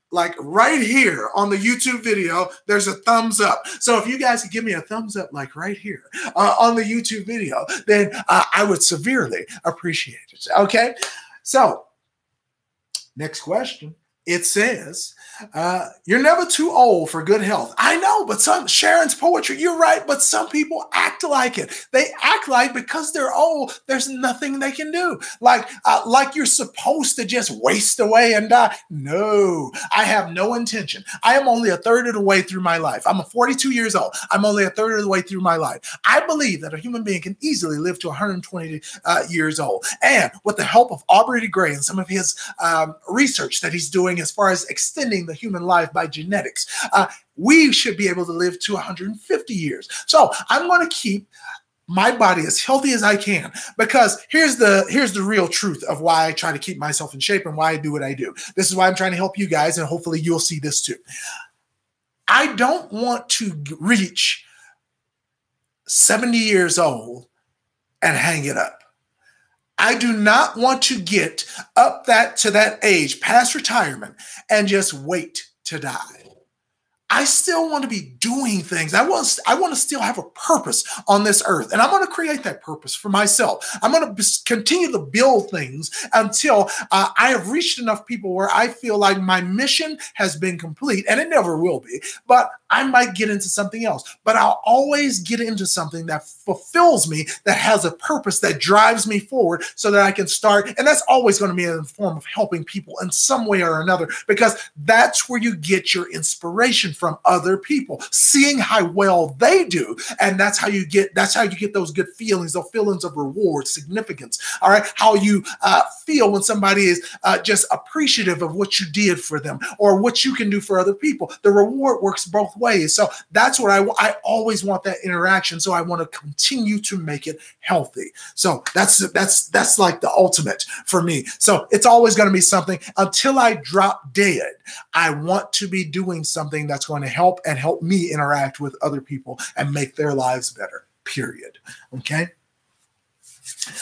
right here on the YouTube video, there's a thumbs up. So if you guys could give me a thumbs up, like right here on the YouTube video, then I would severely appreciate it. Okay, so next question. It says, you're never too old for good health. I know, but Sharon's poetry, you're right, but some people act like it. They act like because they're old, there's nothing they can do. Like you're supposed to just waste away and die. No, I have no intention. I am only a third of the way through my life. I'm 42 years old. I'm only a third of the way through my life. I believe that a human being can easily live to 120 years old. And with the help of Aubrey de Grey and some of his research that he's doing as far as extending the human life by genetics, we should be able to live to 150 years. So I'm going to keep my body as healthy as I can, because here's the real truth of why I try to keep myself in shape and why I do what I do. This is why I'm trying to help you guys, and hopefully you'll see this too. I don't want to reach 70 years old and hang it up. I do not want to get up to that age, past retirement, and just wait to die. I still want to be doing things. I want to still have a purpose on this earth. And I'm going to create that purpose for myself. I'm going to continue to build things until I have reached enough people where I feel like my mission has been complete. And it never will be. But I might get into something else. But I'll always get into something that fulfills me, that has a purpose, that drives me forward so that I can start. And that's always going to be in the form of helping people in some way or another, because that's where you get your inspiration from other people, seeing how well they do. And that's how you get those good feelings, those feelings of reward, significance. All right. How you feel when somebody is just appreciative of what you did for them or what you can do for other people. The reward works both ways. So that's what I always want, that interaction. So I want to continue to make it healthy. So that's like the ultimate for me. So it's always going to be something until I drop dead. I want to be doing something that's going to help me interact with other people and make their lives better, period. Okay.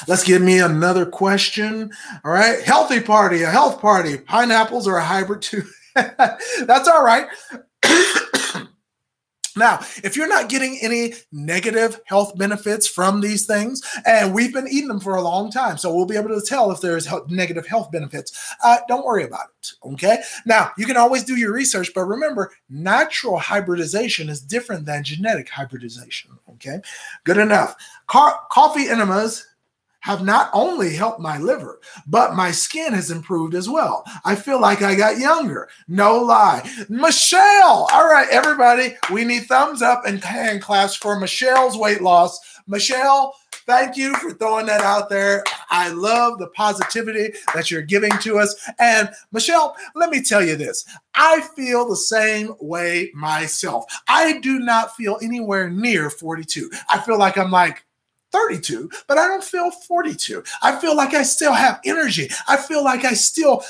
Let's give me another question. All right. Healthy party, a health party, pineapples or a hybrid too. That's all right. Now, if you're not getting any negative health benefits from these things, and we've been eating them for a long time, so we'll be able to tell if there's negative health benefits, don't worry about it, okay? Now, you can always do your research, but remember, natural hybridization is different than genetic hybridization, okay? Good enough. Coffee enemas have not only helped my liver, but my skin has improved as well. I feel like I got younger. No lie. Michelle. All right, everybody, we need thumbs up and hand claps for Michelle's weight loss. Michelle, thank you for throwing that out there. I love the positivity that you're giving to us. And Michelle, let me tell you this. I feel the same way myself. I do not feel anywhere near 42. I feel like I'm like 32, but I don't feel 42. I feel like I still have energy. I feel like I still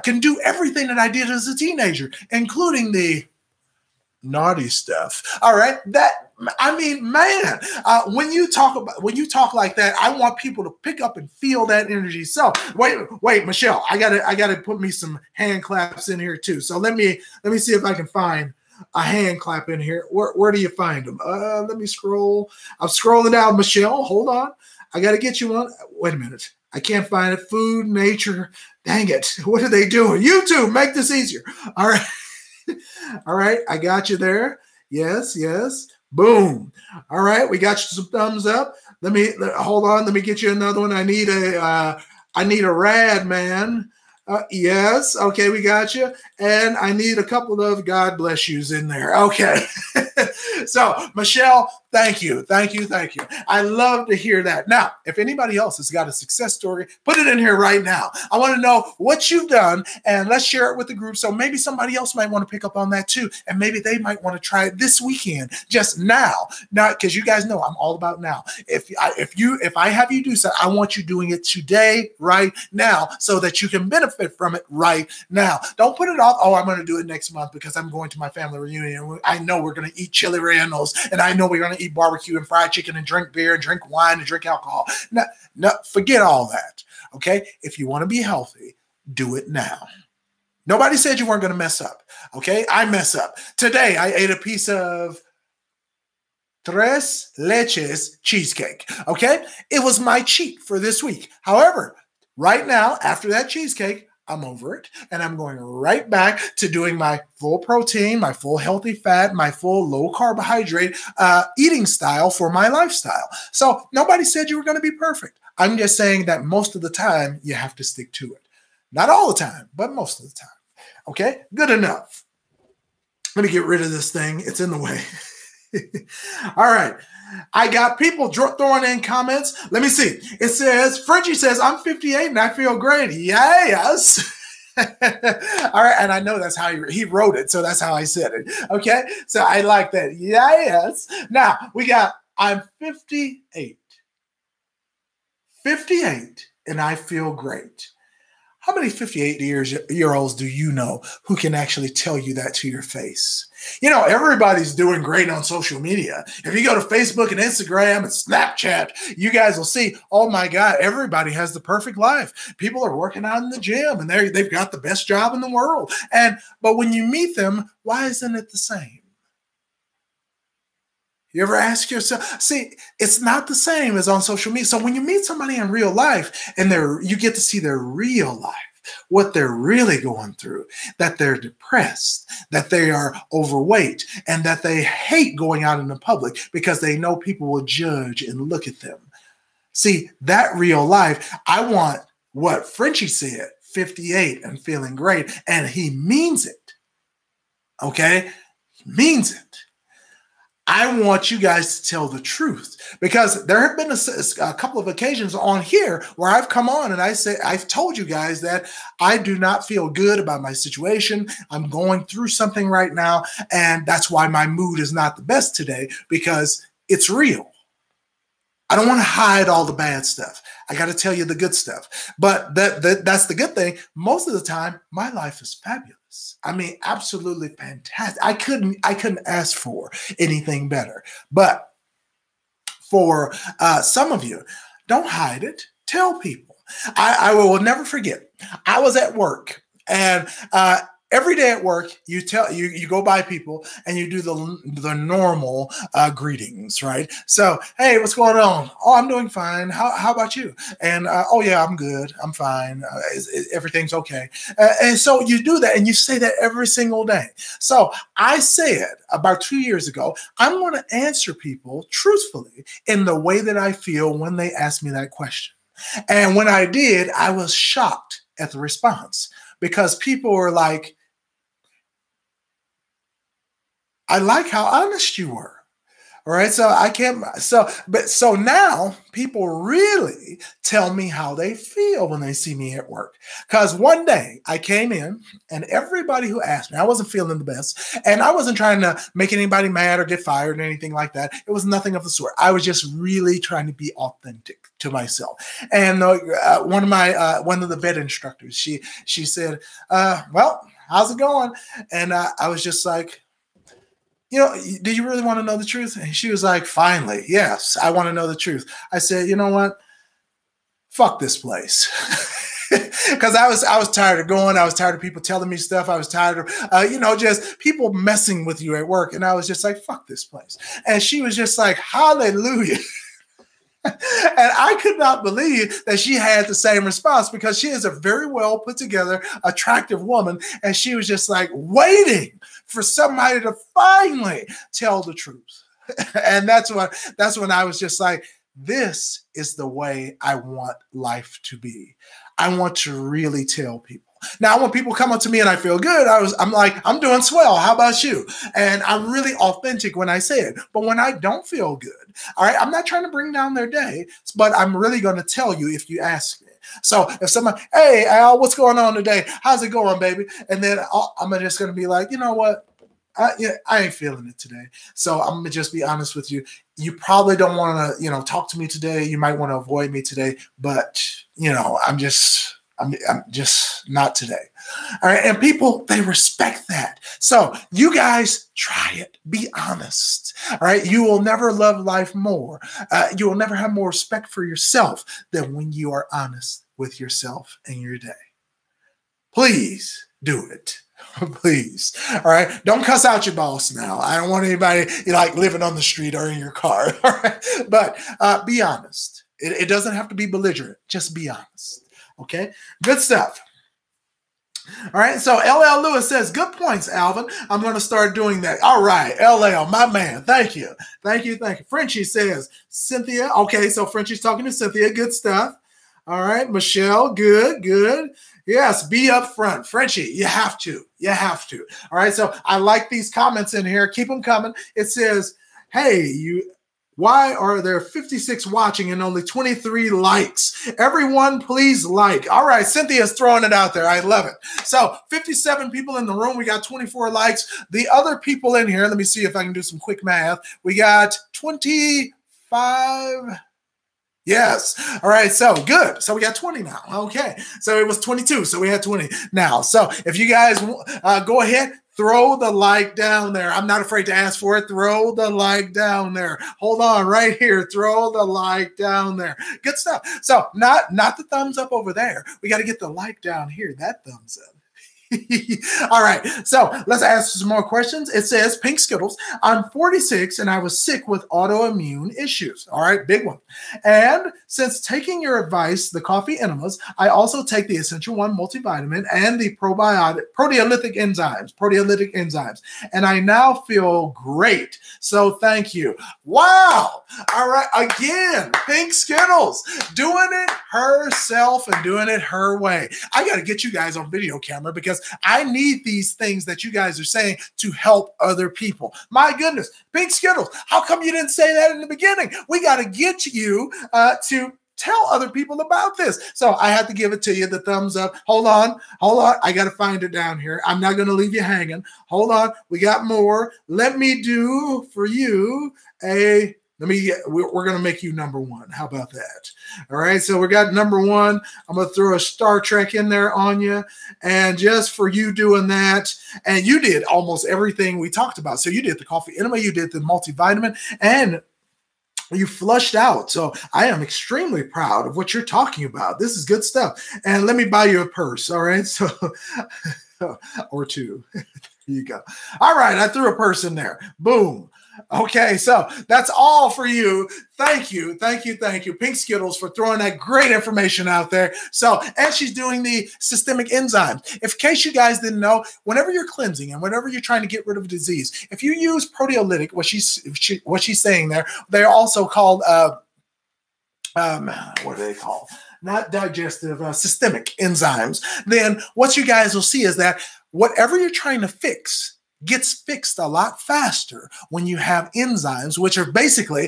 can do everything that I did as a teenager, including the naughty stuff. All right. Man, when you talk like that, I want people to pick up and feel that energy. So wait, Michelle, I gotta put me some hand claps in here too. So let me see if I can find a hand clap in here. Where do you find them? Let me scroll. I'm scrolling down. Michelle, hold on. I got to get you one. Wait a minute. I can't find it. Food, nature. Dang it. What are they doing? YouTube, make this easier. All right. All right. I got you there. Yes. Boom. All right. We got you some thumbs up. Hold on. Let me get you another one. I need a rad man. Yes. Okay, we got you. And I need a couple of God bless yous in there. Okay. So, Michelle, thank you. I love to hear that. Now, if anybody else has got a success story, put it in here right now. I want to know what you've done, and let's share it with the group. So maybe somebody else might want to pick up on that too, and maybe they might want to try it this weekend, just now. Not because you guys know I'm all about now. If I have you do something, I want you doing it today, right now, so that you can benefit from it right now. Don't put it off. Oh, I'm going to do it next month because I'm going to my family reunion. I know we're going to eat chili rellenos, and I know we're going to eat barbecue and fried chicken and drink beer and drink wine and drink alcohol. No, forget all that. Okay. If you want to be healthy, do it now. Nobody said you weren't going to mess up. Okay. I mess up. Today, I ate a piece of tres leches cheesecake. Okay. It was my cheat for this week. However, right now, after that cheesecake, I'm over it, and I'm going right back to doing my full protein, my full healthy fat, my full low carbohydrate eating style for my lifestyle. So nobody said you were going to be perfect. I'm just saying that most of the time you have to stick to it. Not all the time, but most of the time. Okay, good enough. Let me get rid of this thing. It's in the way. All right. I got people throwing in comments. Let me see. It says, Frenchie says, I'm 58 and I feel great. Yes. All right. And I know that's how he wrote it. So that's how I said it. Okay. So I like that. Yes. Now we got, I'm 58. 58 and I feel great. How many 58-year-olds do you know who can actually tell you that to your face? You know, everybody's doing great on social media. If you go to Facebook and Instagram and Snapchat, you guys will see, oh my God, everybody has the perfect life. People are working out in the gym and they've got the best job in the world. But when you meet them, why isn't it the same? You ever ask yourself, see, it's not the same as on social media. So when you meet somebody in real life and you get to see their real life, what they're really going through, that they're depressed, that they are overweight, and that they hate going out in the public because they know people will judge and look at them. See, that real life, I want what Frenchie said, 58 and feeling great, and he means it. Okay? He means it. I want you guys to tell the truth, because there have been a couple of occasions on here where I've come on and I've told you guys that I do not feel good about my situation. I'm going through something right now, and that's why my mood is not the best today, because it's real. I don't want to hide all the bad stuff. I got to tell you the good stuff. But that's the good thing. Most of the time, my life is fabulous. I mean, absolutely fantastic. I couldn't ask for anything better. But for some of you, don't hide it. Tell people. I will never forget. I was at work, and every day at work, you go by people and you do the normal greetings, right? So, hey, what's going on? Oh, I'm doing fine. How about you? And oh yeah, I'm good. I'm fine. Everything's okay. And so you do that, and you say that every single day. So I said about 2 years ago, I'm going to answer people truthfully in the way that I feel when they ask me that question. And when I did, I was shocked at the response, because people were like, I like how honest you were. All right. So now people really tell me how they feel when they see me at work. Because one day I came in, and everybody who asked me, I wasn't feeling the best, and I wasn't trying to make anybody mad or get fired or anything like that. It was nothing of the sort. I was just really trying to be authentic to myself. And one of the vet instructors, she said, well, how's it going? And I was just like, you know, do you really want to know the truth? And she was like, finally, yes, I want to know the truth. I said, you know what? Fuck this place. Because I was tired of going. I was tired of people telling me stuff. I was tired of, just people messing with you at work. And I was just like, fuck this place. And she was just like, hallelujah. And I could not believe that she had the same response, because she is a very well put together, attractive woman. And she was just like waiting for somebody to finally tell the truth. And that's when I was just like, this is the way I want life to be. I want to really tell people. Now, when people come up to me and I feel good, I'm like, I'm doing swell. How about you? And I'm really authentic when I say it. But when I don't feel good, all right, I'm not trying to bring down their day, but I'm really going to tell you if you ask me. So if someone, hey, Al, what's going on today? How's it going, baby? And then I'm just going to be like, you know what? I ain't feeling it today. So I'm going to just be honest with you. You probably don't want to, talk to me today. You might want to avoid me today, but, I'm just not today. All right. And people, they respect that. So you guys try it. Be honest. All right. You will never love life more. You will never have more respect for yourself than when you are honest with yourself and your day. Please do it. Please. All right. Don't cuss out your boss now. I don't want anybody living on the street or in your car. All right. But be honest. It doesn't have to be belligerent. Just be honest. Okay. Good stuff. All right. So LL Lewis says, good points, Alvin. I'm going to start doing that. All right. LL, my man. Thank you. Thank you. Thank you. Frenchie says, Cynthia. Okay. So Frenchie's talking to Cynthia. Good stuff. All right. Michelle. Good. Good. Yes, be upfront. Frenchie, you have to. You have to. All right, so I like these comments in here. Keep them coming. It says, hey, why are there 56 watching and only 23 likes? Everyone, please like. All right, Cynthia's throwing it out there. I love it. So 57 people in the room. We got 24 likes. The other people in here, let me see if I can do some quick math. We got 25. Yes. All right. So good. So we got 20 now. Okay. So it was 22. So we had 20 now. So if you guys go ahead, throw the like down there. I'm not afraid to ask for it. Throw the like down there. Hold on right here. Throw the like down there. Good stuff. So not the thumbs up over there. We got to get the like down here. That thumbs up. All right, so let's ask some more questions. It says, Pink Skittles, I'm 46 and I was sick with autoimmune issues. All right, big one. And since taking your advice, the coffee enemas, I also take the Essential One multivitamin and the proteolytic enzymes. And I now feel great. So thank you. Wow. All right, again, Pink Skittles doing it herself and doing it her way. I got to get you guys on video camera because I need these things that you guys are saying to help other people. My goodness, Pink Skittles, how come you didn't say that in the beginning? We got to get you to tell other people about this. So I have to give it to you, the thumbs up. Hold on. I got to find it down here. I'm not going to leave you hanging. Hold on. We got more. Let me do for you we're going to make you number one. How about that? All right. So we got number one. I'm going to throw a Star Trek in there on you. And just for you doing that, and you did almost everything we talked about. So you did the coffee enema, you did the multivitamin, and you flushed out. So I am extremely proud of what you're talking about. This is good stuff. And let me buy you a purse. All right. So, or two. There you go. All right. I threw a purse in there. Boom. Okay, so that's all for you. Thank you, Pink Skittles, for throwing that great information out there. So, and she's doing the systemic enzymes. In case you guys didn't know, whenever you're cleansing and whenever you're trying to get rid of a disease, if you use proteolytic, what she's saying there, they're also called what are they called? Not digestive, systemic enzymes. Then what you guys will see is that whatever you're trying to fix gets fixed a lot faster when you have enzymes, which are basically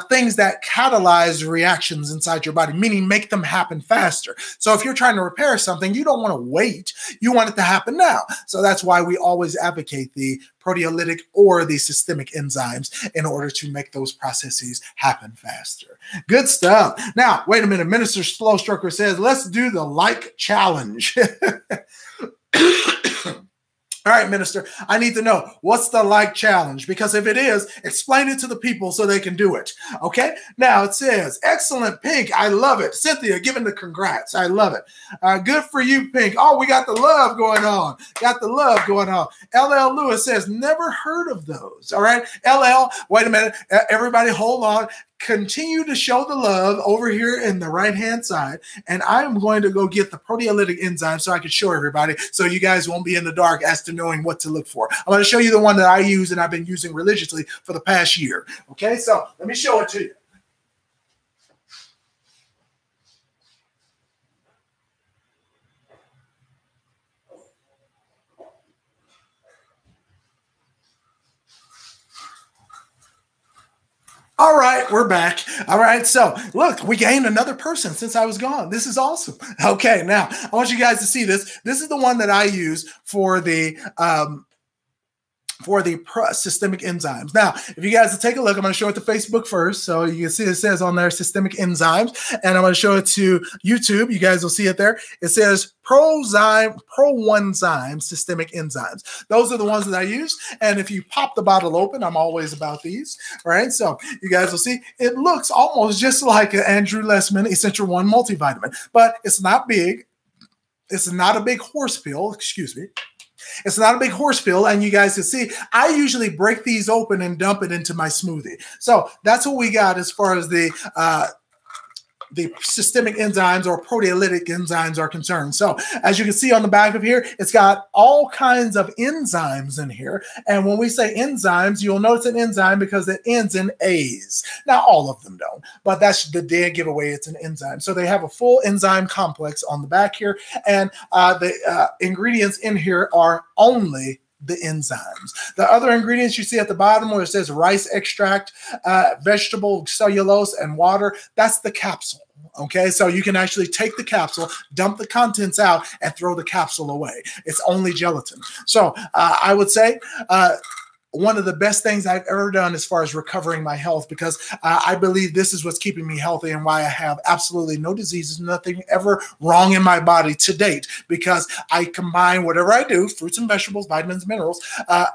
things that catalyze reactions inside your body, meaning make them happen faster. So if you're trying to repair something, you don't want to wait. You want it to happen now. So that's why we always advocate the proteolytic or the systemic enzymes in order to make those processes happen faster. Good stuff. Now, wait a minute. Minister Slow Stroker says, let's do the like challenge. All right, Minister, I need to know, what's the like challenge? Because if it is, explain it to the people so they can do it. Okay? Now it says, excellent, Pink. I love it. Cynthia, giving the congrats. I love it. Good for you, Pink. Oh, we got the love going on. Got the love going on. LL Lewis says, never heard of those. All right? LL, wait a minute. Everybody hold on. Continue to show the love over here in the right-hand side. And I'm going to go get the proteolytic enzyme so I can show everybody so you guys won't be in the dark as to knowing what to look for. I'm going to show you the one that I use and I've been using religiously for the past year. Okay, so let me show it to you. All right, we're back. All right, so look, we gained another person since I was gone. This is awesome. Okay, now I want you guys to see this. This is the one that I use for the systemic enzymes. Now, if you guys will take a look, I'm going to show it to Facebook first. So you can see it says on there systemic enzymes, and I'm going to show it to YouTube. You guys will see it there. It says Pro1zyme systemic enzymes. Those are the ones that I use. And if you pop the bottle open, I'm always about these. All right. So you guys will see it looks almost just like an Andrew Lessman Essential One multivitamin, but it's not big. It's not a big horse pill. Excuse me. It's not a big horse pill, and you guys can see I usually break these open and dump it into my smoothie. So that's what we got as far as the systemic enzymes or proteolytic enzymes are concerned. So as you can see on the back of here, it's got all kinds of enzymes in here. And when we say enzymes, you'll notice an enzyme because it ends in A's. Now, all of them don't, but that's the dead giveaway. It's an enzyme. So they have a full enzyme complex on the back here. And the ingredients in here are only the enzymes. The other ingredients you see at the bottom where it says rice extract, vegetable cellulose, and water, that's the capsule. Okay, so you can actually take the capsule, dump the contents out, and throw the capsule away. It's only gelatin. So I would say one of the best things I've ever done as far as recovering my health, because I believe this is what's keeping me healthy and why I have absolutely no diseases, nothing ever wrong in my body to date, because I combine whatever I do, fruits and vegetables, vitamins, minerals,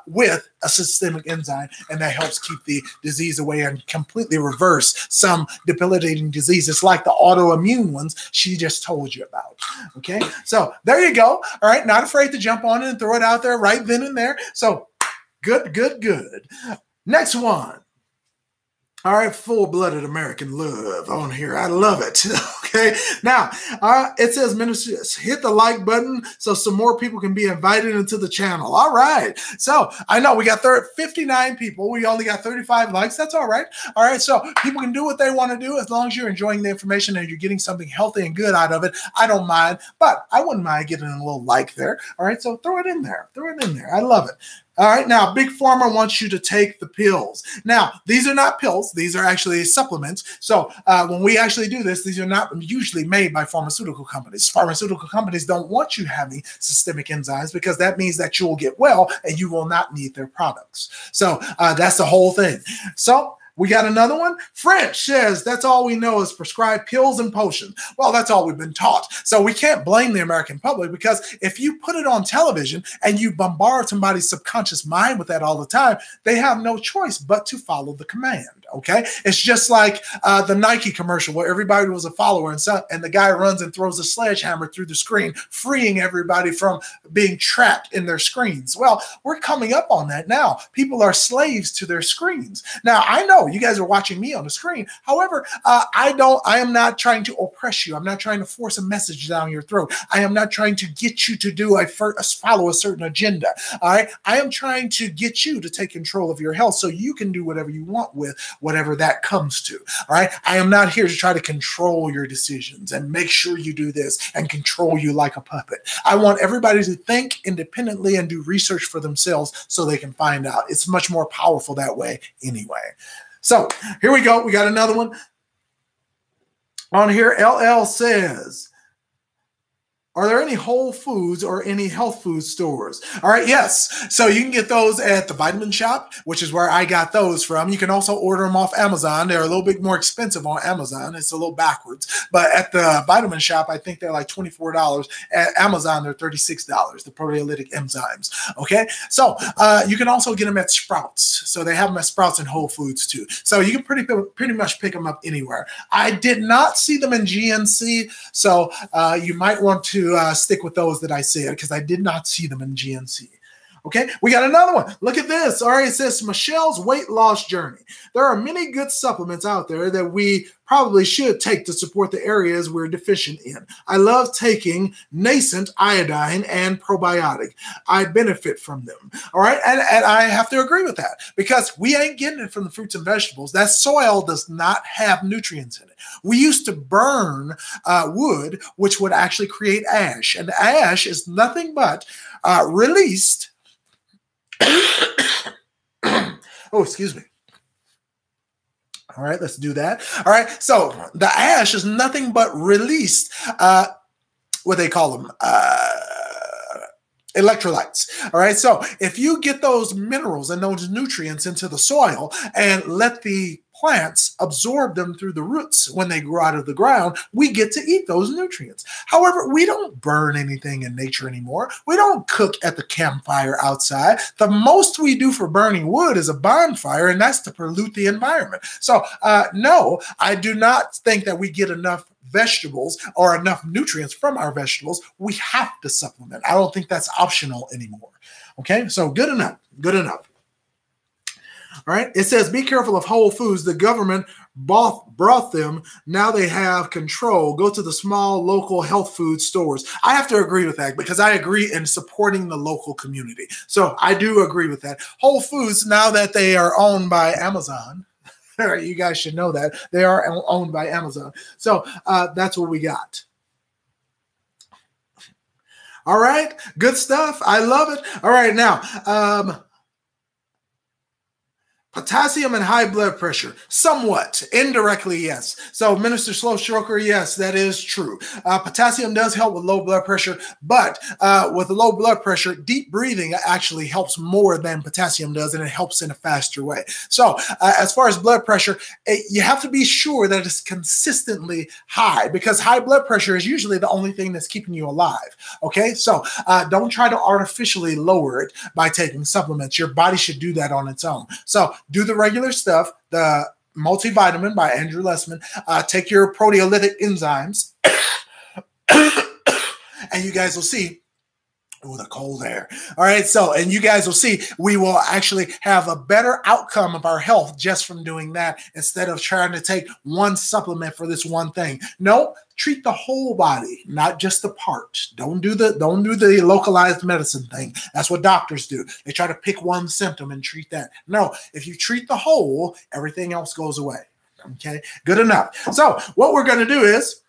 with a systemic enzyme, and that helps keep the disease away and completely reverse some debilitating diseases like the autoimmune ones she just told you about. Okay, so there you go. All right, not afraid to jump on it and throw it out there right then and there. So good, good, good. Next one. All right, full-blooded American love on here. I love it. Okay, now it says, ministers, hit the like button so some more people can be invited into the channel. All right, so I know we got 59 people. We only got 35 likes. That's all right. All right, so people can do what they want to do as long as you're enjoying the information and you're getting something healthy and good out of it. I don't mind, but I wouldn't mind getting a little like there. All right, so throw it in there. Throw it in there. I love it. All right, now Big Pharma wants you to take the pills. Now, these are not pills. These are actually supplements. So when we actually do this, these are not usually made by pharmaceutical companies. Pharmaceutical companies don't want you having systemic enzymes because that means that you will get well and you will not need their products. So that's the whole thing. So we got another one. French says that's all we know is prescribed pills and potions. Well, that's all we've been taught. So we can't blame the American public, because if you put it on television and you bombard somebody's subconscious mind with that all the time, they have no choice but to follow the command. Okay, it's just like the Nike commercial where everybody was a follower, and the guy runs and throws a sledgehammer through the screen, freeing everybody from being trapped in their screens. Well, we're coming up on that now. People are slaves to their screens. Now, I know you guys are watching me on the screen. However, I am not trying to oppress you. I'm not trying to force a message down your throat. I am not trying to get you to follow a certain agenda. All right, I am trying to get you to take control of your health so you can do whatever you want with whatever that comes to. All right, I am not here to try to control your decisions and make sure you do this and control you like a puppet. I want everybody to think independently and do research for themselves so they can find out. It's much more powerful that way anyway. So here we go. We got another one on here. LL says, are there any Whole Foods or any health food stores? All right, yes. So you can get those at the Vitamin Shop, which is where I got those from. You can also order them off Amazon. They're a little bit more expensive on Amazon. It's a little backwards. But at the Vitamin Shop, I think they're like $24. At Amazon, they're $36, the proteolytic enzymes. Okay, so you can also get them at Sprouts. So they have them at Sprouts and Whole Foods too. So you can pretty much pick them up anywhere. I did not see them in GNC, so you might want to stick with those that I said, because I did not see them in GNC. Okay, we got another one. Look at this. All right, it says Michelle's weight loss journey. There are many good supplements out there that we probably should take to support the areas we're deficient in. I love taking nascent iodine and probiotic. I benefit from them. All right, and I have to agree with that, because we ain't getting it from the fruits and vegetables. That soil does not have nutrients in it. We used to burn wood, which would actually create ash, and ash is nothing but released. Oh, excuse me. All right, let's do that. All right, so the ash is nothing but released, what they call them, electrolytes. All right, so if you get those minerals and those nutrients into the soil and let the plants absorb them through the roots when they grow out of the ground, we get to eat those nutrients. However, we don't burn anything in nature anymore. We don't cook at the campfire outside. The most we do for burning wood is a bonfire, and that's to pollute the environment. So no, I do not think that we get enough vegetables or enough nutrients from our vegetables. We have to supplement. I don't think that's optional anymore. Okay, so good enough, good enough. All right, it says, be careful of Whole Foods. The government brought them. Now they have control. Go to the small local health food stores. I have to agree with that, because I agree in supporting the local community. So I do agree with that. Whole Foods, now that they are owned by Amazon, you guys should know that they are owned by Amazon. So that's what we got. All right, good stuff. I love it. All right, now, Potassium and high blood pressure, somewhat, indirectly, yes. So Minister Slow Stroker, yes, that is true. Potassium does help with low blood pressure, but with low blood pressure, deep breathing actually helps more than potassium does, and it helps in a faster way. So as far as blood pressure, you have to be sure that it's consistently high, because high blood pressure is usually the only thing that's keeping you alive, okay? So don't try to artificially lower it by taking supplements. Your body should do that on its own. So do the regular stuff, the multivitamin by Andrew Lessman. Take your proteolytic enzymes, and you guys will see. Oh, the cold air. All right. So, and you guys will see we will actually have a better outcome of our health just from doing that, instead of trying to take one supplement for this one thing. No, treat the whole body, not just the part. Don't do the localized medicine thing. That's what doctors do. They try to pick one symptom and treat that. No, if you treat the whole, everything else goes away. Okay, good enough. So what we're going to do is,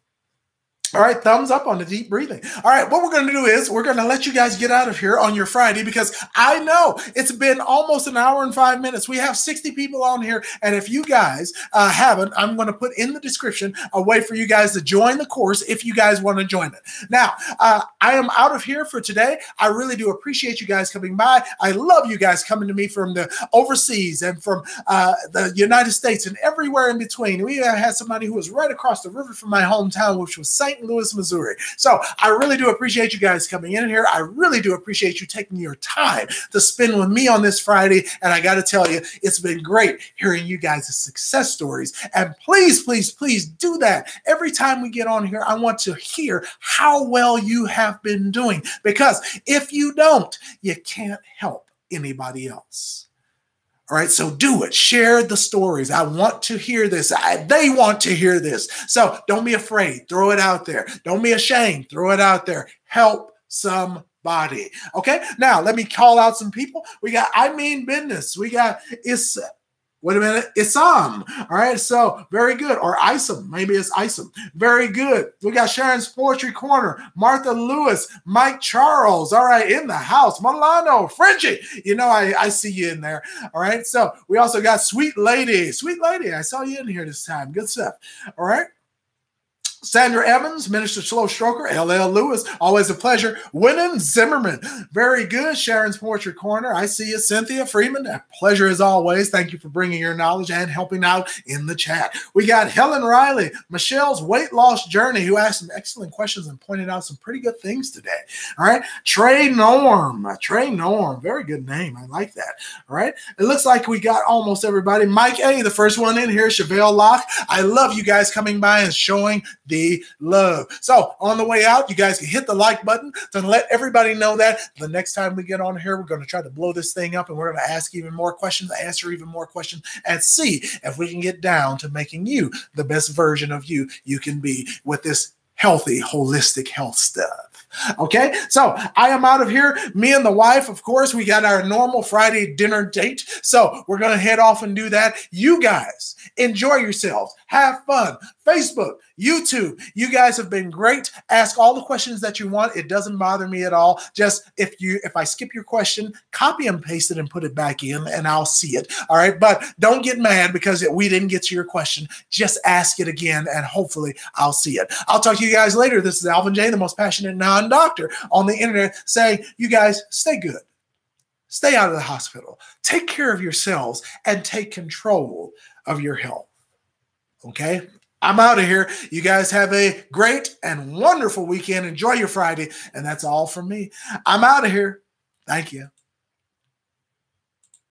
all right, thumbs up on the deep breathing. All right, what we're going to do is we're going to let you guys get out of here on your Friday, because I know it's been almost an hour and 5 minutes. We have 60 people on here, and if you guys haven't, I'm going to put in the description a way for you guys to join the course if you guys want to join it. Now, I am out of here for today. I really do appreciate you guys coming by. I love you guys coming to me from the overseas and from the United States and everywhere in between. We had somebody who was right across the river from my hometown, which was St. Louis, Missouri. So I really do appreciate you guys coming in here. I really do appreciate you taking your time to spend with me on this Friday. And I got to tell you, it's been great hearing you guys' success stories. And please, please, please do that. Every time we get on here, I want to hear how well you have been doing, because if you don't, you can't help anybody else. All right, so do it. Share the stories. I want to hear this. They want to hear this. So don't be afraid. Throw it out there. Don't be ashamed. Throw it out there. Help somebody. Okay, now let me call out some people. We got I Mean Business. We got wait a minute, Isam. All right, so very good. Or Isom, maybe it's Isom. Very good. We got Sharon's Poetry Corner, Martha Lewis, Mike Charles. All right, in the house. Milano, Frenchie. You know, I see you in there. All right, so we also got Sweet Lady. Sweet Lady, I saw you in here this time. Good stuff. All right. Sandra Evans, Minister Slow Stroker, LL Lewis, always a pleasure. Winnan Zimmerman, very good. Sharon's Poetry Corner, I see you. Cynthia Freeman, a pleasure as always. Thank you for bringing your knowledge and helping out in the chat. We got Helen Riley, Michelle's Weight Loss Journey, who asked some excellent questions and pointed out some pretty good things today. All right, Trey Norm, very good name. I like that. All right, it looks like we got almost everybody. Mike A, the first one in here. Chevelle Locke, I love you guys coming by and showing the love. So on the way out, you guys can hit the like button to let everybody know that the next time we get on here, we're going to try to blow this thing up, and we're going to ask even more questions, answer even more questions, and see if we can get down to making you the best version of you can be with this healthy, holistic health stuff. Okay, so I am out of here. Me and the wife, of course, we got our normal Friday dinner date. So we're going to head off and do that. You guys enjoy yourselves. Have fun. Facebook, YouTube, you guys have been great. Ask all the questions that you want. It doesn't bother me at all. Just if I skip your question, copy and paste it and put it back in, and I'll see it. All right, but don't get mad because we didn't get to your question. Just ask it again, and hopefully I'll see it. I'll talk to you guys later. This is Alvin J, the most passionate non-doctor on the internet, saying, you guys stay good. Stay out of the hospital. Take care of yourselves and take control of your health. Okay? I'm out of here. You guys have a great and wonderful weekend. Enjoy your Friday. And that's all from me. I'm out of here. Thank you.